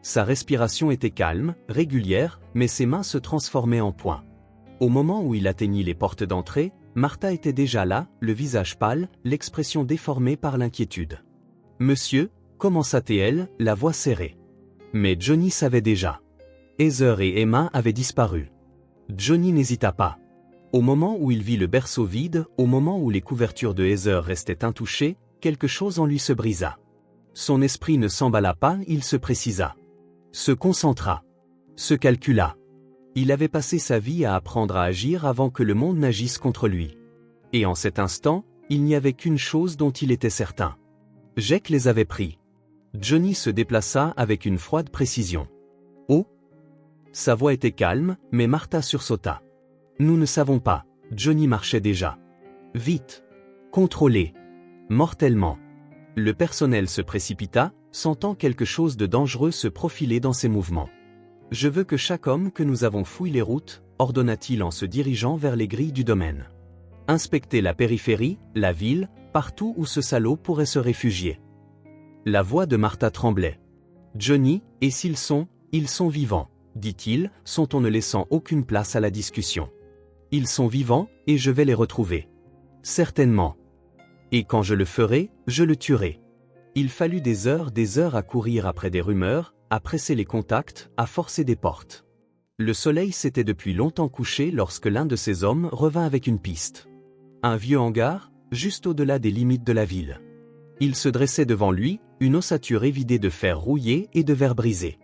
Sa respiration était calme, régulière, mais ses mains se transformaient en poings. Au moment où il atteignit les portes d'entrée, Martha était déjà là, le visage pâle, l'expression déformée par l'inquiétude. « Monsieur » commença-t-elle, la voix serrée. Mais Johnny savait déjà. Heather et Emma avaient disparu. Johnny n'hésita pas. Au moment où il vit le berceau vide, au moment où les couvertures de Heather restaient intouchées, quelque chose en lui se brisa. Son esprit ne s'emballa pas, il se précisa. Se concentra. Se calcula. Il avait passé sa vie à apprendre à agir avant que le monde n'agisse contre lui. Et en cet instant, il n'y avait qu'une chose dont il était certain. Jake les avait pris. Johnny se déplaça avec une froide précision. Oh ! Sa voix était calme, mais Martha sursauta. Nous ne savons pas, Johnny marchait déjà. Vite. Contrôlé. Mortellement. Le personnel se précipita, sentant quelque chose de dangereux se profiler dans ses mouvements. Je veux que chaque homme que nous avons fouille les routes, ordonna-t-il en se dirigeant vers les grilles du domaine. Inspectez la périphérie, la ville, partout où ce salaud pourrait se réfugier. La voix de Martha tremblait. Johnny, et s'ils sont vivants, dit-il, sont en ne laissant aucune place à la discussion. Ils sont vivants, et je vais les retrouver. Certainement. Et quand je le ferai, je le tuerai. Il fallut des heures à courir après des rumeurs, à presser les contacts, à forcer des portes. Le soleil s'était depuis longtemps couché lorsque l'un de ces hommes revint avec une piste. Un vieux hangar, juste au-delà des limites de la ville. Il se dressait devant lui, une ossature évidée de fer rouillé et de verre brisé.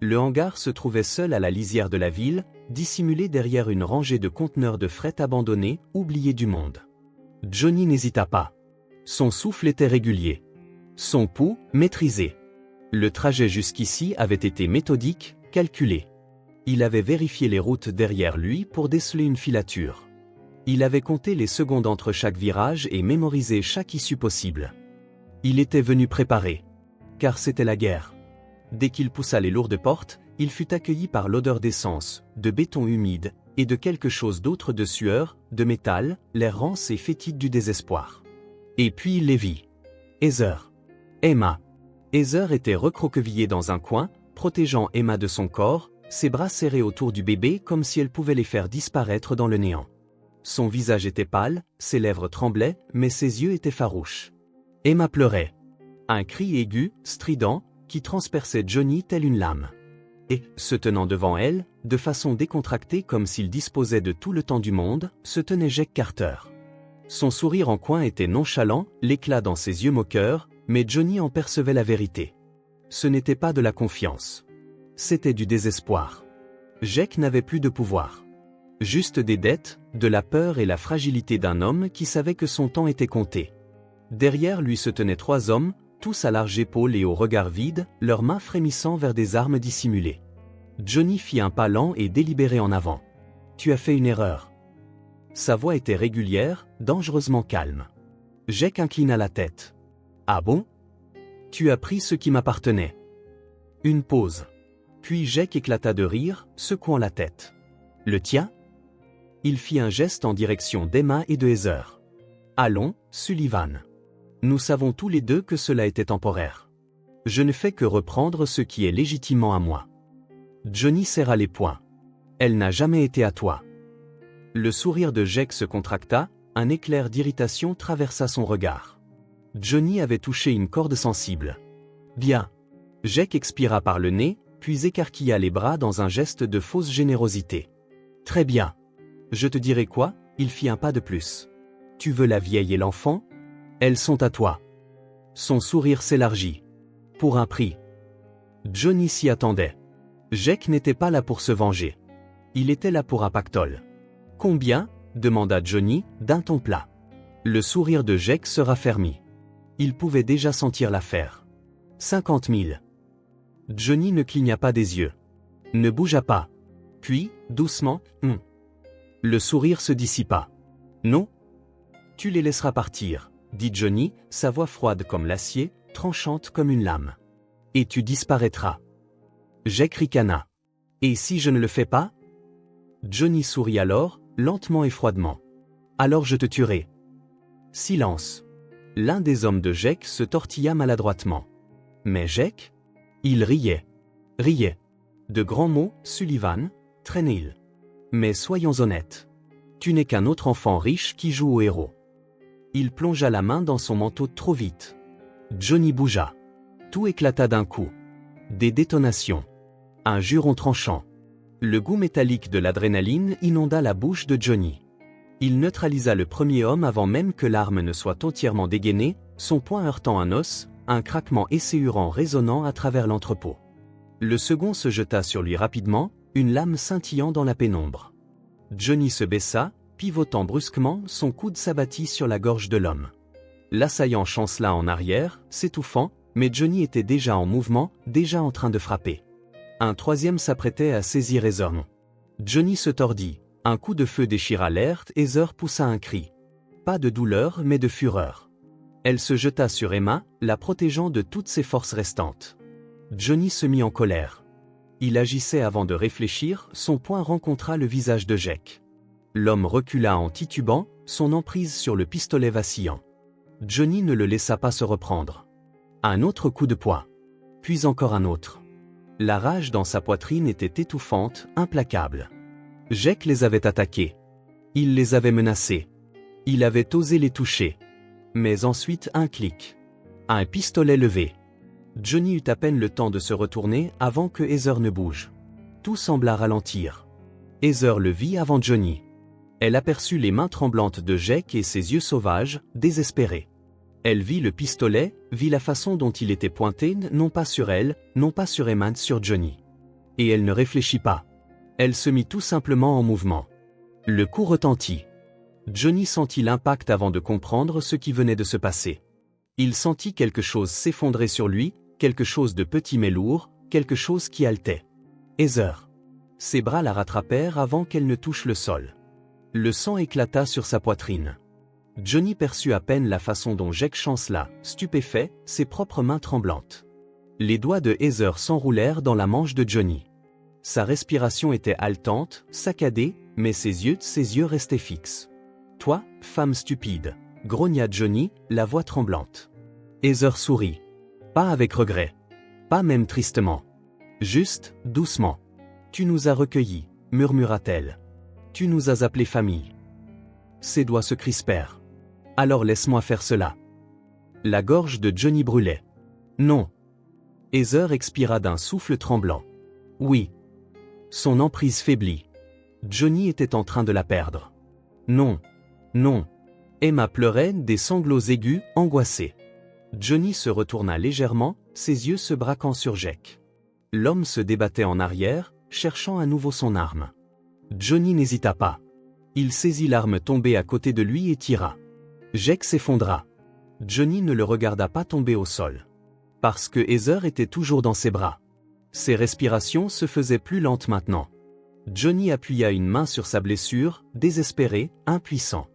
Le hangar se trouvait seul à la lisière de la ville, dissimulé derrière une rangée de conteneurs de fret abandonnés, oubliés du monde. Johnny n'hésita pas. Son souffle était régulier. Son pouls, maîtrisé. Le trajet jusqu'ici avait été méthodique, calculé. Il avait vérifié les routes derrière lui pour déceler une filature. Il avait compté les secondes entre chaque virage et mémorisé chaque issue possible. Il était venu préparé. Car c'était la guerre. Dès qu'il poussa les lourdes portes, il fut accueilli par l'odeur d'essence, de béton humide, et de quelque chose d'autre de sueur, de métal, l'air rance et fétide du désespoir. Et puis il les vit. Heather. Emma. Heather était recroquevillée dans un coin, protégeant Emma de son corps, ses bras serrés autour du bébé comme si elle pouvait les faire disparaître dans le néant. Son visage était pâle, ses lèvres tremblaient, mais ses yeux étaient farouches. Emma pleurait. Un cri aigu, strident, qui transperçait Johnny telle une lame. Et, se tenant devant elle, de façon décontractée comme s'il disposait de tout le temps du monde, se tenait Jake Carter. Son sourire en coin était nonchalant, l'éclat dans ses yeux moqueurs, mais Johnny en percevait la vérité. Ce n'était pas de la confiance. C'était du désespoir. Jake n'avait plus de pouvoir. Juste des dettes, de la peur et la fragilité d'un homme qui savait que son temps était compté. Derrière lui se tenaient 3 hommes, tous à large épaule et au regard vide, leurs mains frémissant vers des armes dissimulées. Johnny fit un pas lent et délibéré en avant. « Tu as fait une erreur. » Sa voix était régulière, dangereusement calme. Jake inclina la tête. « Ah bon ? Tu as pris ce qui m'appartenait. » Une pause. Puis Jake éclata de rire, secouant la tête. « Le tien ?» Il fit un geste en direction d'Emma et de Heather. « Allons, Sullivan. Nous savons tous les deux que cela était temporaire. Je ne fais que reprendre ce qui est légitimement à moi. » Johnny serra les poings. « Elle n'a jamais été à toi. » Le sourire de Jake se contracta, un éclair d'irritation traversa son regard. Johnny avait touché une corde sensible. « Bien. » Jake expira par le nez, puis écarquilla les bras dans un geste de fausse générosité. « Très bien. Je te dirai quoi ?» Il fit un pas de plus. « Tu veux la vieille et l'enfant ? Elles sont à toi. » Son sourire s'élargit. « Pour un prix. » Johnny s'y attendait. Jake n'était pas là pour se venger. Il était là pour un pactole. « Combien ?» demanda Johnny, d'un ton plat. Le sourire de Jake se raffermit. Il pouvait déjà sentir l'affaire. 50 000. Johnny ne cligna pas des yeux. Ne bougea pas. Puis, doucement, Le sourire se dissipa. Non? Tu les laisseras partir, dit Johnny, sa voix froide comme l'acier, tranchante comme une lame. Et tu disparaîtras. Jake ricana. Et si je ne le fais pas? Johnny sourit alors, lentement et froidement. Alors je te tuerai. Silence. L'un des hommes de Jake se tortilla maladroitement. Mais Jake? Il riait. Riait. De grands mots, Sullivan, traînait-il. Mais soyons honnêtes. Tu n'es qu'un autre enfant riche qui joue au héros. Il plongea la main dans son manteau trop vite. Johnny bougea. Tout éclata d'un coup. Des détonations. Un juron tranchant. Le goût métallique de l'adrénaline inonda la bouche de Johnny. Il neutralisa le premier homme avant même que l'arme ne soit entièrement dégainée, son poing heurtant un os, un craquement esséurant résonnant à travers l'entrepôt. Le second se jeta sur lui rapidement, une lame scintillant dans la pénombre. Johnny se baissa, pivotant brusquement, son coude s'abattit sur la gorge de l'homme. L'assaillant chancela en arrière, s'étouffant, mais Johnny était déjà en mouvement, déjà en train de frapper. Un troisième s'apprêtait à saisir Heather. Johnny se tordit, un coup de feu déchira l'air, Heather poussa un cri. Pas de douleur mais de fureur. Elle se jeta sur Emma, la protégeant de toutes ses forces restantes. Johnny se mit en colère. Il agissait avant de réfléchir, son poing rencontra le visage de Jake. L'homme recula en titubant, son emprise sur le pistolet vacillant. Johnny ne le laissa pas se reprendre. Un autre coup de poing. Puis encore un autre. La rage dans sa poitrine était étouffante, implacable. Jake les avait attaqués. Il les avait menacés. Il avait osé les toucher. Mais ensuite un clic. Un pistolet levé. Johnny eut à peine le temps de se retourner avant que Heather ne bouge. Tout sembla ralentir. Heather le vit avant Johnny. Elle aperçut les mains tremblantes de Jake et ses yeux sauvages, désespérés. Elle vit le pistolet, vit la façon dont il était pointé, non pas sur elle, non pas sur Emma, sur Johnny. Et elle ne réfléchit pas. Elle se mit tout simplement en mouvement. Le coup retentit. Johnny sentit l'impact avant de comprendre ce qui venait de se passer. Il sentit quelque chose s'effondrer sur lui, quelque chose de petit mais lourd, quelque chose qui haletait. Heather. Ses bras la rattrapèrent avant qu'elle ne touche le sol. Le sang éclata sur sa poitrine. Johnny perçut à peine la façon dont Jake chancela, stupéfait, ses propres mains tremblantes. Les doigts de Heather s'enroulèrent dans la manche de Johnny. Sa respiration était haletante, saccadée, mais ses yeux restaient fixes. « Toi, femme stupide !» grogna Johnny, la voix tremblante. Heather sourit. Pas avec regret. Pas même tristement. Juste, doucement. « Tu nous as recueillis, murmura-t-elle. Tu nous as appelés famille. » Ses doigts se crispèrent. « Alors laisse-moi faire cela. » La gorge de Johnny brûlait. « Non. » Heather expira d'un souffle tremblant. « Oui. » Son emprise faiblit. Johnny était en train de la perdre. « Non. Non. » Emma pleurait, des sanglots aigus, angoissés. Johnny se retourna légèrement, ses yeux se braquant sur Jake. L'homme se débattait en arrière, cherchant à nouveau son arme. Johnny n'hésita pas. Il saisit l'arme tombée à côté de lui et tira. Jake s'effondra. Johnny ne le regarda pas tomber au sol. Parce que Heather était toujours dans ses bras. Ses respirations se faisaient plus lentes maintenant. Johnny appuya une main sur sa blessure, désespéré, impuissant.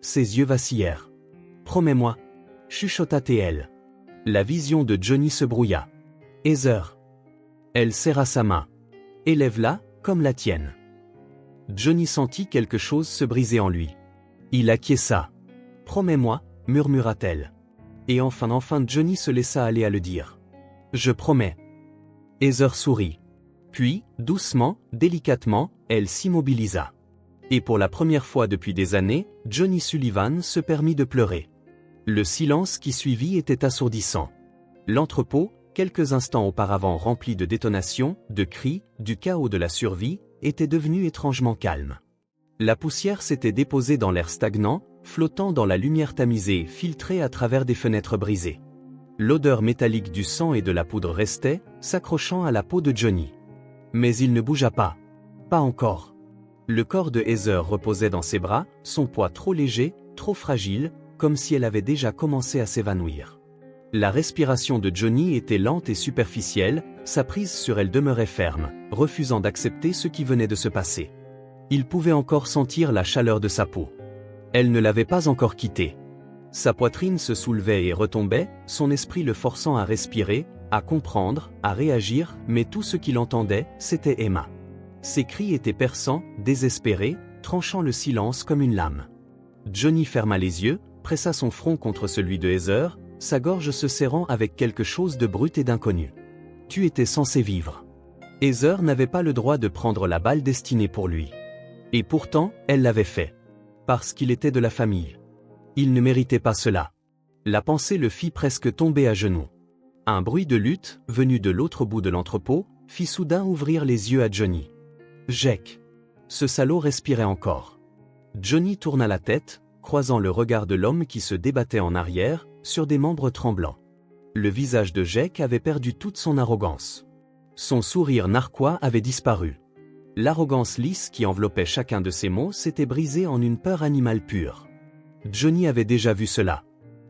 Ses yeux vacillèrent. « Promets-moi » chuchota-t-elle. La vision de Johnny se brouilla. « Heather » Elle serra sa main. « Élève-la, comme la tienne. » Johnny sentit quelque chose se briser en lui. Il acquiesça. « Promets-moi » murmura-t-elle. Et enfin Johnny se laissa aller à le dire. « Je promets. » Heather sourit. Puis, doucement, délicatement, elle s'immobilisa. Et pour la première fois depuis des années, Johnny Sullivan se permit de pleurer. Le silence qui suivit était assourdissant. L'entrepôt, quelques instants auparavant rempli de détonations, de cris, du chaos de la survie, était devenu étrangement calme. La poussière s'était déposée dans l'air stagnant, flottant dans la lumière tamisée filtrée à travers des fenêtres brisées. L'odeur métallique du sang et de la poudre restait, s'accrochant à la peau de Johnny. Mais il ne bougea pas. Pas encore. Le corps de Heather reposait dans ses bras, son poids trop léger, trop fragile, comme si elle avait déjà commencé à s'évanouir. La respiration de Johnny était lente et superficielle, sa prise sur elle demeurait ferme, refusant d'accepter ce qui venait de se passer. Il pouvait encore sentir la chaleur de sa peau. Elle ne l'avait pas encore quitté. Sa poitrine se soulevait et retombait, son esprit le forçant à respirer, à comprendre, à réagir, mais tout ce qu'il entendait, c'était Emma. Ses cris étaient perçants, désespérés, tranchant le silence comme une lame. Johnny ferma les yeux, pressa son front contre celui de Heather, sa gorge se serrant avec quelque chose de brut et d'inconnu. Tu étais censé vivre. Heather n'avait pas le droit de prendre la balle destinée pour lui. Et pourtant, elle l'avait fait. Parce qu'il était de la famille. Il ne méritait pas cela. La pensée le fit presque tomber à genoux. Un bruit de lutte, venu de l'autre bout de l'entrepôt, fit soudain ouvrir les yeux à Johnny. Jake. Ce salaud respirait encore. Johnny tourna la tête, croisant le regard de l'homme qui se débattait en arrière, sur des membres tremblants. Le visage de Jake avait perdu toute son arrogance. Son sourire narquois avait disparu. L'arrogance lisse qui enveloppait chacun de ses mots s'était brisée en une peur animale pure. Johnny avait déjà vu cela.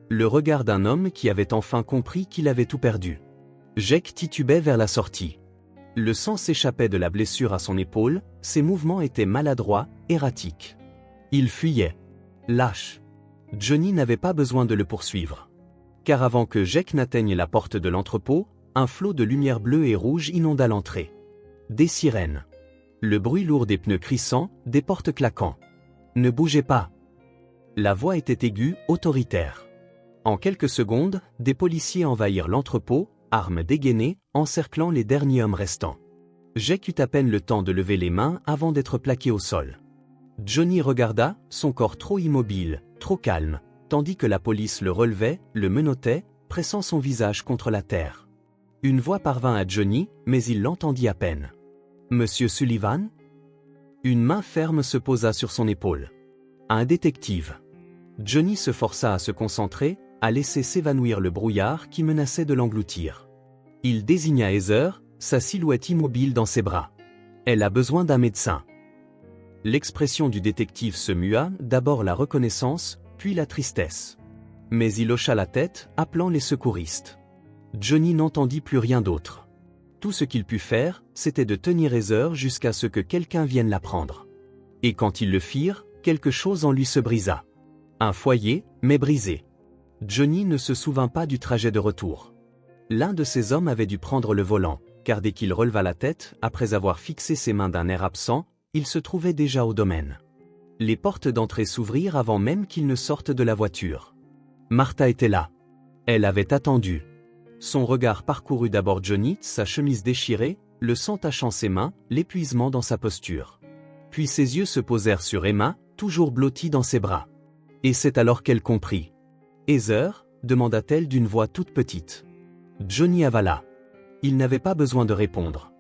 Le regard d'un homme qui avait enfin compris qu'il avait tout perdu. Jake titubait vers la sortie. Le sang s'échappait de la blessure à son épaule, ses mouvements étaient maladroits, erratiques. Il fuyait. Lâche. Johnny n'avait pas besoin de le poursuivre. Car avant que Jake n'atteigne la porte de l'entrepôt, un flot de lumière bleue et rouge inonda l'entrée. Des sirènes. Le bruit lourd des pneus crissant, des portes claquant. Ne bougez pas. La voix était aiguë, autoritaire. En quelques secondes, des policiers envahirent l'entrepôt, armes dégainées, encerclant les derniers hommes restants. Jake eut à peine le temps de lever les mains avant d'être plaqué au sol. Johnny regarda, son corps trop immobile, trop calme, tandis que la police le relevait, le menottait, pressant son visage contre la terre. Une voix parvint à Johnny, mais il l'entendit à peine. « Monsieur Sullivan ?» Une main ferme se posa sur son épaule. Un détective. Johnny se força à se concentrer, à laisser s'évanouir le brouillard qui menaçait de l'engloutir. Il désigna Heather, sa silhouette immobile dans ses bras. Elle a besoin d'un médecin. L'expression du détective se mua, d'abord la reconnaissance, puis la tristesse. Mais il hocha la tête, appelant les secouristes. Johnny n'entendit plus rien d'autre. Tout ce qu'il put faire, c'était de tenir Heather jusqu'à ce que quelqu'un vienne la prendre. Et quand ils le firent, quelque chose en lui se brisa. Un foyer, mais brisé. Johnny ne se souvint pas du trajet de retour. L'un de ces hommes avait dû prendre le volant, car dès qu'il releva la tête, après avoir fixé ses mains d'un air absent, il se trouvait déjà au domaine. Les portes d'entrée s'ouvrirent avant même qu'il ne sorte de la voiture. Martha était là. Elle avait attendu. Son regard parcourut d'abord Johnny, sa chemise déchirée, le sang tachant ses mains, l'épuisement dans sa posture. Puis ses yeux se posèrent sur Emma, toujours blottie dans ses bras. Et c'est alors qu'elle comprit. « Heather ?» demanda-t-elle d'une voix toute petite. Johnny avala. Il n'avait pas besoin de répondre.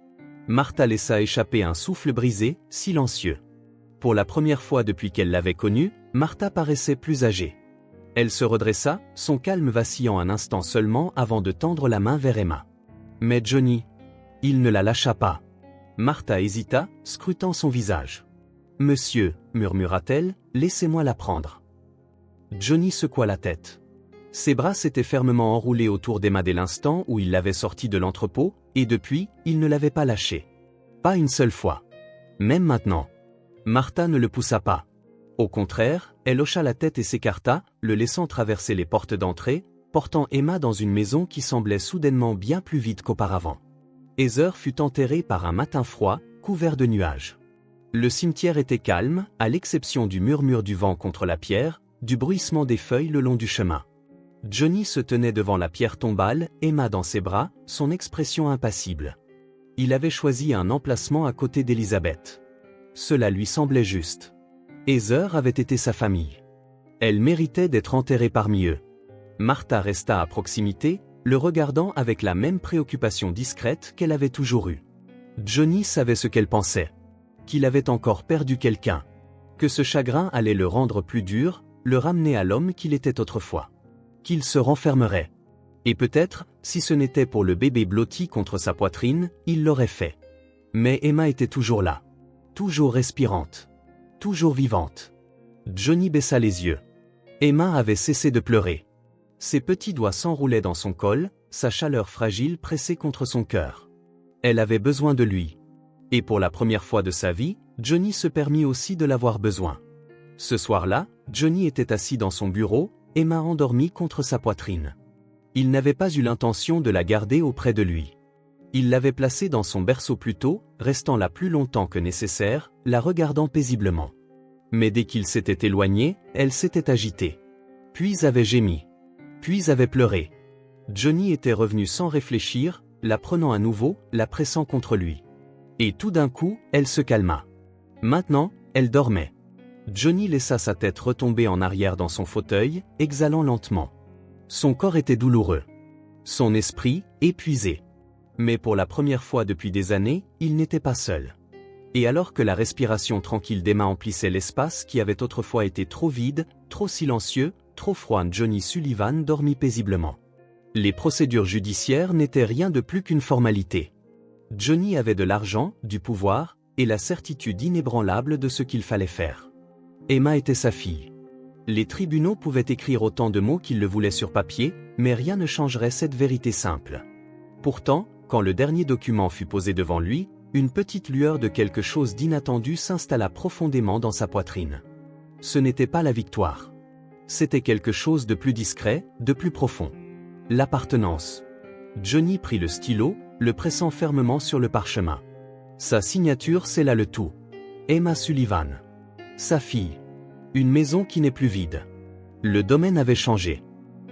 Martha laissa échapper un souffle brisé, silencieux. Pour la première fois depuis qu'elle l'avait connue, Martha paraissait plus âgée. Elle se redressa, son calme vacillant un instant seulement avant de tendre la main vers Emma. Mais Johnny, il ne la lâcha pas. Martha hésita, scrutant son visage. « Monsieur, » murmura-t-elle, « laissez-moi la prendre. » Johnny secoua la tête. Ses bras s'étaient fermement enroulés autour d'Emma dès l'instant où il l'avait sortie de l'entrepôt, et depuis, il ne l'avait pas lâchée. Pas une seule fois. Même maintenant. Martha ne le poussa pas. Au contraire, elle hocha la tête et s'écarta, le laissant traverser les portes d'entrée, portant Emma dans une maison qui semblait soudainement bien plus vide qu'auparavant. Heather fut enterrée par un matin froid, couvert de nuages. Le cimetière était calme, à l'exception du murmure du vent contre la pierre, du bruissement des feuilles le long du chemin. Johnny se tenait devant la pierre tombale, Emma dans ses bras, son expression impassible. Il avait choisi un emplacement à côté d'Elizabeth. Cela lui semblait juste. Heather avait été sa famille. Elle méritait d'être enterrée parmi eux. Martha resta à proximité, le regardant avec la même préoccupation discrète qu'elle avait toujours eue. Johnny savait ce qu'elle pensait. Qu'il avait encore perdu quelqu'un. Que ce chagrin allait le rendre plus dur, le ramener à l'homme qu'il était autrefois. Qu'il se renfermerait. Et peut-être, si ce n'était pour le bébé blotti contre sa poitrine, il l'aurait fait. Mais Emma était toujours là. Toujours respirante. Toujours vivante. Johnny baissa les yeux. Emma avait cessé de pleurer. Ses petits doigts s'enroulaient dans son col, sa chaleur fragile pressée contre son cœur. Elle avait besoin de lui. Et pour la première fois de sa vie, Johnny se permit aussi de l'avoir besoin. Ce soir-là, Johnny était assis dans son bureau, Emma endormie contre sa poitrine. Il n'avait pas eu l'intention de la garder auprès de lui. Il l'avait placée dans son berceau plus tôt, restant là plus longtemps que nécessaire, la regardant paisiblement. Mais dès qu'il s'était éloigné, elle s'était agitée. Puis avait gémi. Puis avait pleuré. Johnny était revenu sans réfléchir, la prenant à nouveau, la pressant contre lui. Et tout d'un coup, elle se calma. Maintenant, elle dormait. Johnny laissa sa tête retomber en arrière dans son fauteuil, exhalant lentement. Son corps était douloureux. Son esprit, épuisé. Mais pour la première fois depuis des années, il n'était pas seul. Et alors que la respiration tranquille d'Emma emplissait l'espace qui avait autrefois été trop vide, trop silencieux, trop froid, Johnny Sullivan dormit paisiblement. Les procédures judiciaires n'étaient rien de plus qu'une formalité. Johnny avait de l'argent, du pouvoir, et la certitude inébranlable de ce qu'il fallait faire. Emma était sa fille. Les tribunaux pouvaient écrire autant de mots qu'ils le voulaient sur papier, mais rien ne changerait cette vérité simple. Pourtant, quand le dernier document fut posé devant lui, une petite lueur de quelque chose d'inattendu s'installa profondément dans sa poitrine. Ce n'était pas la victoire. C'était quelque chose de plus discret, de plus profond. L'appartenance. Johnny prit le stylo, le pressant fermement sur le parchemin. Sa signature scella le tout. Emma Sullivan. Sa fille. Une maison qui n'est plus vide. Le domaine avait changé.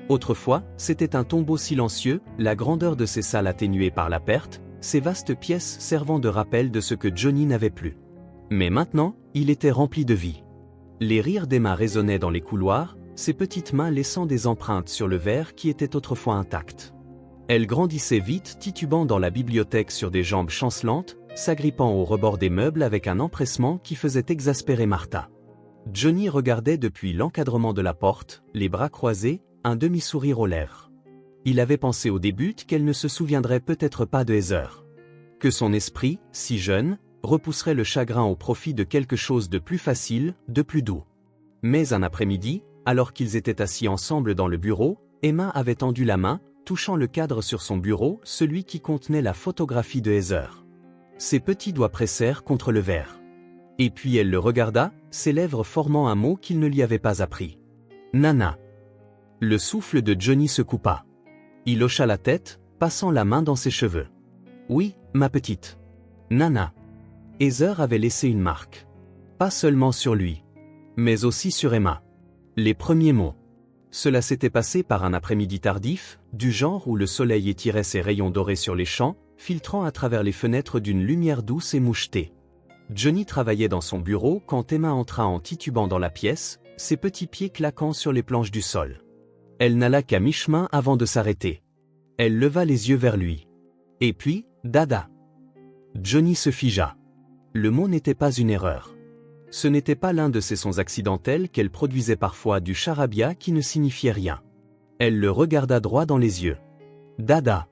Autrefois, c'était un tombeau silencieux, la grandeur de ses salles atténuée par la perte, ces vastes pièces servant de rappel de ce que Johnny n'avait plus. Mais maintenant, il était rempli de vie. Les rires d'Emma résonnaient dans les couloirs, ses petites mains laissant des empreintes sur le verre qui était autrefois intact. Elle grandissait vite, titubant dans la bibliothèque sur des jambes chancelantes, s'agrippant au rebord des meubles avec un empressement qui faisait exaspérer Martha. Johnny regardait depuis l'encadrement de la porte, les bras croisés, un demi-sourire aux lèvres. Il avait pensé au début qu'elle ne se souviendrait peut-être pas de Heather. Que son esprit, si jeune, repousserait le chagrin au profit de quelque chose de plus facile, de plus doux. Mais un après-midi, alors qu'ils étaient assis ensemble dans le bureau, Emma avait tendu la main, touchant le cadre sur son bureau, celui qui contenait la photographie de Heather. Ses petits doigts pressèrent contre le verre. Et puis elle le regarda, ses lèvres formant un mot qu'il ne lui avait pas appris. Nana. Le souffle de Johnny se coupa. Il hocha la tête, passant la main dans ses cheveux. Oui, ma petite. Nana. Heather avait laissé une marque. Pas seulement sur lui, mais aussi sur Emma. Les premiers mots. Cela s'était passé par un après-midi tardif, du genre où le soleil étirait ses rayons dorés sur les champs, filtrant à travers les fenêtres d'une lumière douce et mouchetée. Johnny travaillait dans son bureau quand Emma entra en titubant dans la pièce, ses petits pieds claquant sur les planches du sol. Elle n'alla qu'à mi-chemin avant de s'arrêter. Elle leva les yeux vers lui. Et puis, dada. Johnny se figea. Le mot n'était pas une erreur. Ce n'était pas l'un de ces sons accidentels qu'elle produisait parfois du charabia qui ne signifiait rien. Elle le regarda droit dans les yeux. Dada.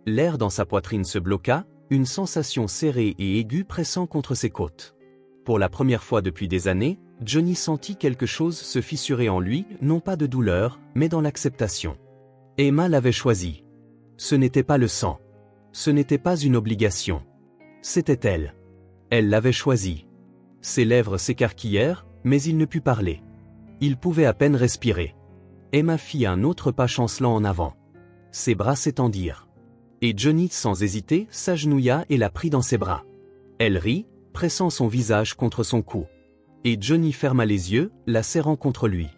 L'air dans sa poitrine se bloqua, une sensation serrée et aiguë pressant contre ses côtes. Pour la première fois depuis des années, Johnny sentit quelque chose se fissurer en lui, non pas de douleur, mais dans l'acceptation. Emma l'avait choisi. Ce n'était pas le sang. Ce n'était pas une obligation. C'était elle. Elle l'avait choisi. Ses lèvres s'écarquillèrent, mais il ne put parler. Il pouvait à peine respirer. Emma fit un autre pas chancelant en avant. Ses bras s'étendirent. Et Johnny, sans hésiter, s'agenouilla et la prit dans ses bras. Elle rit, pressant son visage contre son cou. Et Johnny ferma les yeux, la serrant contre lui.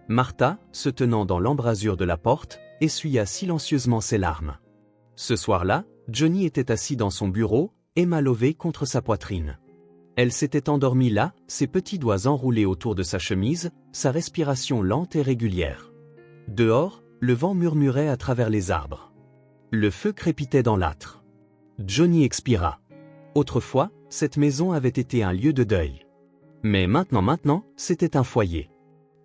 Martha, se tenant dans l'embrasure de la porte, essuya silencieusement ses larmes. Ce soir-là, Johnny était assis dans son bureau, Emma levée contre sa poitrine. Elle s'était endormie là, ses petits doigts enroulés autour de sa chemise, sa respiration lente et régulière. Dehors, le vent murmurait à travers les arbres. Le feu crépitait dans l'âtre. Johnny expira. Autrefois, cette maison avait été un lieu de deuil. Mais maintenant, c'était un foyer.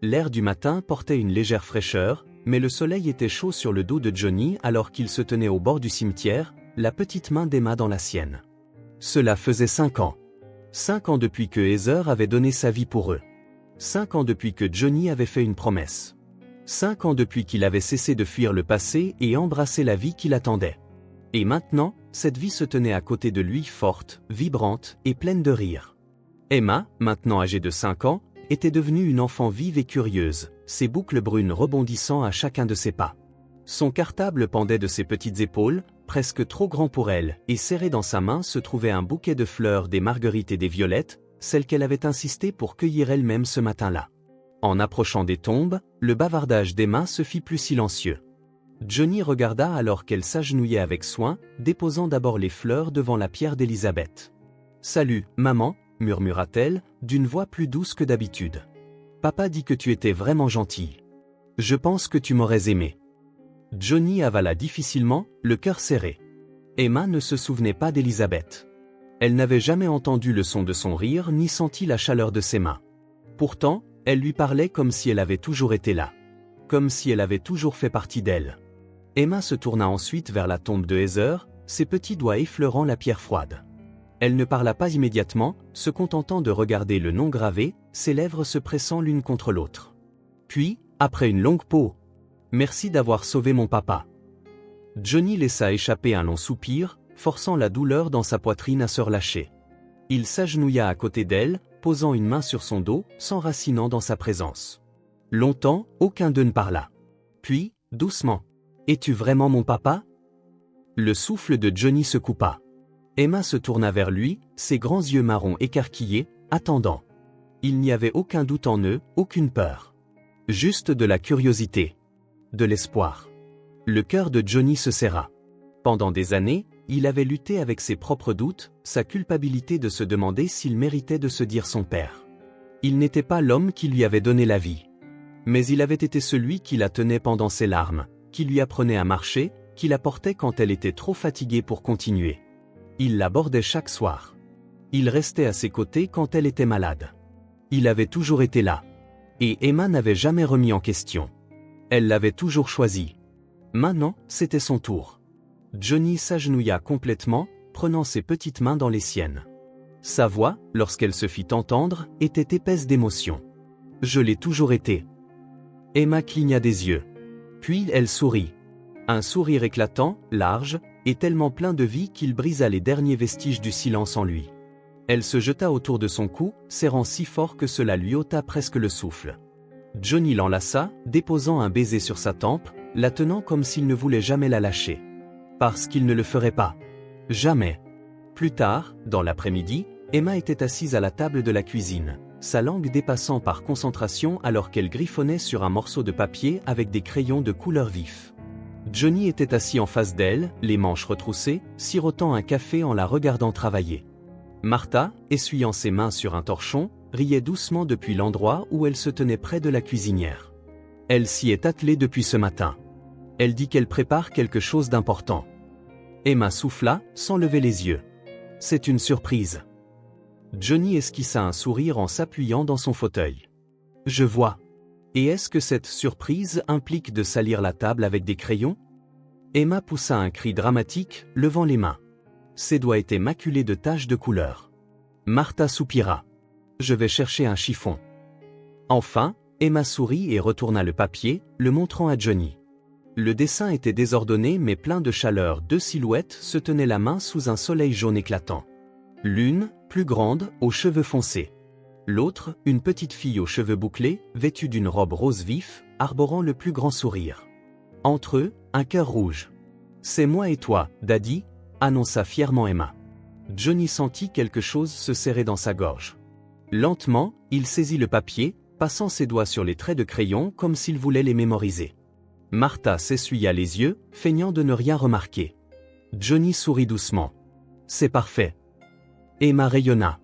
L'air du matin portait une légère fraîcheur, mais le soleil était chaud sur le dos de Johnny alors qu'il se tenait au bord du cimetière, la petite main d'Emma dans la sienne. Cela faisait 5 ans. 5 ans depuis que Heather avait donné sa vie pour eux. 5 ans depuis que Johnny avait fait une promesse. 5 ans depuis qu'il avait cessé de fuir le passé et embrassé la vie qui l'attendait. Et maintenant, cette vie se tenait à côté de lui forte, vibrante et pleine de rire. Emma, maintenant âgée de 5 ans, était devenue une enfant vive et curieuse, ses boucles brunes rebondissant à chacun de ses pas. Son cartable pendait de ses petites épaules, presque trop grand pour elle, et serré dans sa main se trouvait un bouquet de fleurs, des marguerites et des violettes, celles qu'elle avait insisté pour cueillir elle-même ce matin-là. En approchant des tombes, le bavardage d'Emma se fit plus silencieux. Johnny regarda alors qu'elle s'agenouillait avec soin, déposant d'abord les fleurs devant la pierre d'Élisabeth. « Salut, maman », murmura-t-elle, d'une voix plus douce que d'habitude. « Papa dit que tu étais vraiment gentille. Je pense que tu m'aurais aimé. » Johnny avala difficilement, le cœur serré. Emma ne se souvenait pas d'Élisabeth. Elle n'avait jamais entendu le son de son rire ni senti la chaleur de ses mains. Pourtant, elle lui parlait comme si elle avait toujours été là. Comme si elle avait toujours fait partie d'elle. Emma se tourna ensuite vers la tombe de Heather, ses petits doigts effleurant la pierre froide. Elle ne parla pas immédiatement, se contentant de regarder le nom gravé, ses lèvres se pressant l'une contre l'autre. Puis, après une longue pause, « Merci d'avoir sauvé mon papa. » Johnny laissa échapper un long soupir, forçant la douleur dans sa poitrine à se relâcher. Il s'agenouilla à côté d'elle, posant une main sur son dos, s'enracinant dans sa présence. Longtemps, aucun d'eux ne parla. Puis, doucement, « Es-tu vraiment mon papa ?» Le souffle de Johnny se coupa. Emma se tourna vers lui, ses grands yeux marrons écarquillés, attendant. Il n'y avait aucun doute en eux, aucune peur. Juste de la curiosité. De l'espoir. Le cœur de Johnny se serra. Pendant des années, il avait lutté avec ses propres doutes, sa culpabilité de se demander s'il méritait de se dire son père. Il n'était pas l'homme qui lui avait donné la vie. Mais il avait été celui qui la tenait pendant ses larmes, qui lui apprenait à marcher, qui la portait quand elle était trop fatiguée pour continuer. Il la bordait chaque soir. Il restait à ses côtés quand elle était malade. Il avait toujours été là. Et Emma n'avait jamais remis en question. Elle l'avait toujours choisi. Maintenant, c'était son tour. Johnny s'agenouilla complètement, prenant ses petites mains dans les siennes. Sa voix, lorsqu'elle se fit entendre, était épaisse d'émotion. « Je l'ai toujours été. » Emma cligna des yeux. Puis elle sourit. Un sourire éclatant, large, et tellement plein de vie qu'il brisa les derniers vestiges du silence en lui. Elle se jeta autour de son cou, serrant si fort que cela lui ôta presque le souffle. Johnny l'enlaça, déposant un baiser sur sa tempe, la tenant comme s'il ne voulait jamais la lâcher. Parce qu'il ne le ferait pas. Jamais. Plus tard, dans l'après-midi, Emma était assise à la table de la cuisine, sa langue dépassant par concentration alors qu'elle griffonnait sur un morceau de papier avec des crayons de couleur vif. Johnny était assis en face d'elle, les manches retroussées, sirotant un café en la regardant travailler. Martha, essuyant ses mains sur un torchon, riait doucement depuis l'endroit où elle se tenait près de la cuisinière. Elle s'y est attelée depuis ce matin. Elle dit qu'elle prépare quelque chose d'important. Emma souffla, sans lever les yeux. C'est une surprise. Johnny esquissa un sourire en s'appuyant dans son fauteuil. Je vois. Et est-ce que cette surprise implique de salir la table avec des crayons? Emma poussa un cri dramatique, levant les mains. Ses doigts étaient maculés de taches de couleur. Martha soupira. Je vais chercher un chiffon. Enfin, Emma sourit et retourna le papier, le montrant à Johnny. Le dessin était désordonné mais plein de chaleur. 2 silhouettes se tenaient la main sous un soleil jaune éclatant. L'une, plus grande, aux cheveux foncés. L'autre, une petite fille aux cheveux bouclés, vêtue d'une robe rose vif, arborant le plus grand sourire. Entre eux, un cœur rouge. « C'est moi et toi, Daddy », annonça fièrement Emma. Johnny sentit quelque chose se serrer dans sa gorge. Lentement, il saisit le papier, passant ses doigts sur les traits de crayon comme s'il voulait les mémoriser. Martha s'essuya les yeux, feignant de ne rien remarquer. Johnny sourit doucement. « C'est parfait. » Emma rayonna.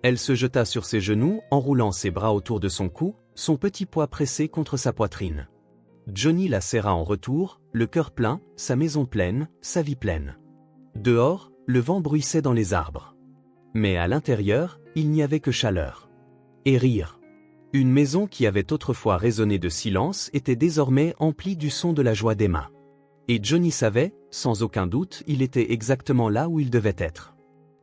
Elle se jeta sur ses genoux, enroulant ses bras autour de son cou, son petit poids pressé contre sa poitrine. Johnny la serra en retour, le cœur plein, sa maison pleine, sa vie pleine. Dehors, le vent bruissait dans les arbres. Mais à l'intérieur, il n'y avait que chaleur. Et rire. Une maison qui avait autrefois résonné de silence était désormais emplie du son de la joie d'Emma. Et Johnny savait, sans aucun doute, il était exactement là où il devait être.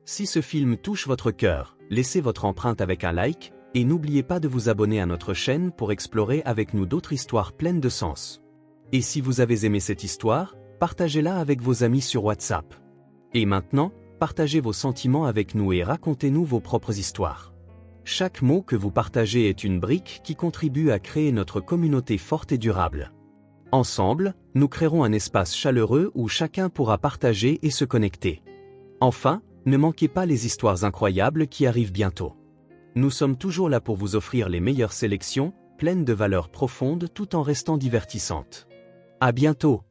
Si ce film touche votre cœur, laissez votre empreinte avec un like, Et n'oubliez pas de vous abonner à notre chaîne pour explorer avec nous d'autres histoires pleines de sens. Et si vous avez aimé cette histoire, partagez-la avec vos amis sur WhatsApp. Et maintenant, partagez vos sentiments avec nous et racontez-nous vos propres histoires. Chaque mot que vous partagez est une brique qui contribue à créer notre communauté forte et durable. Ensemble, nous créerons un espace chaleureux où chacun pourra partager et se connecter. Enfin, ne manquez pas les histoires incroyables qui arrivent bientôt. Nous sommes toujours là pour vous offrir les meilleures sélections, pleines de valeurs profondes tout en restant divertissantes. À bientôt!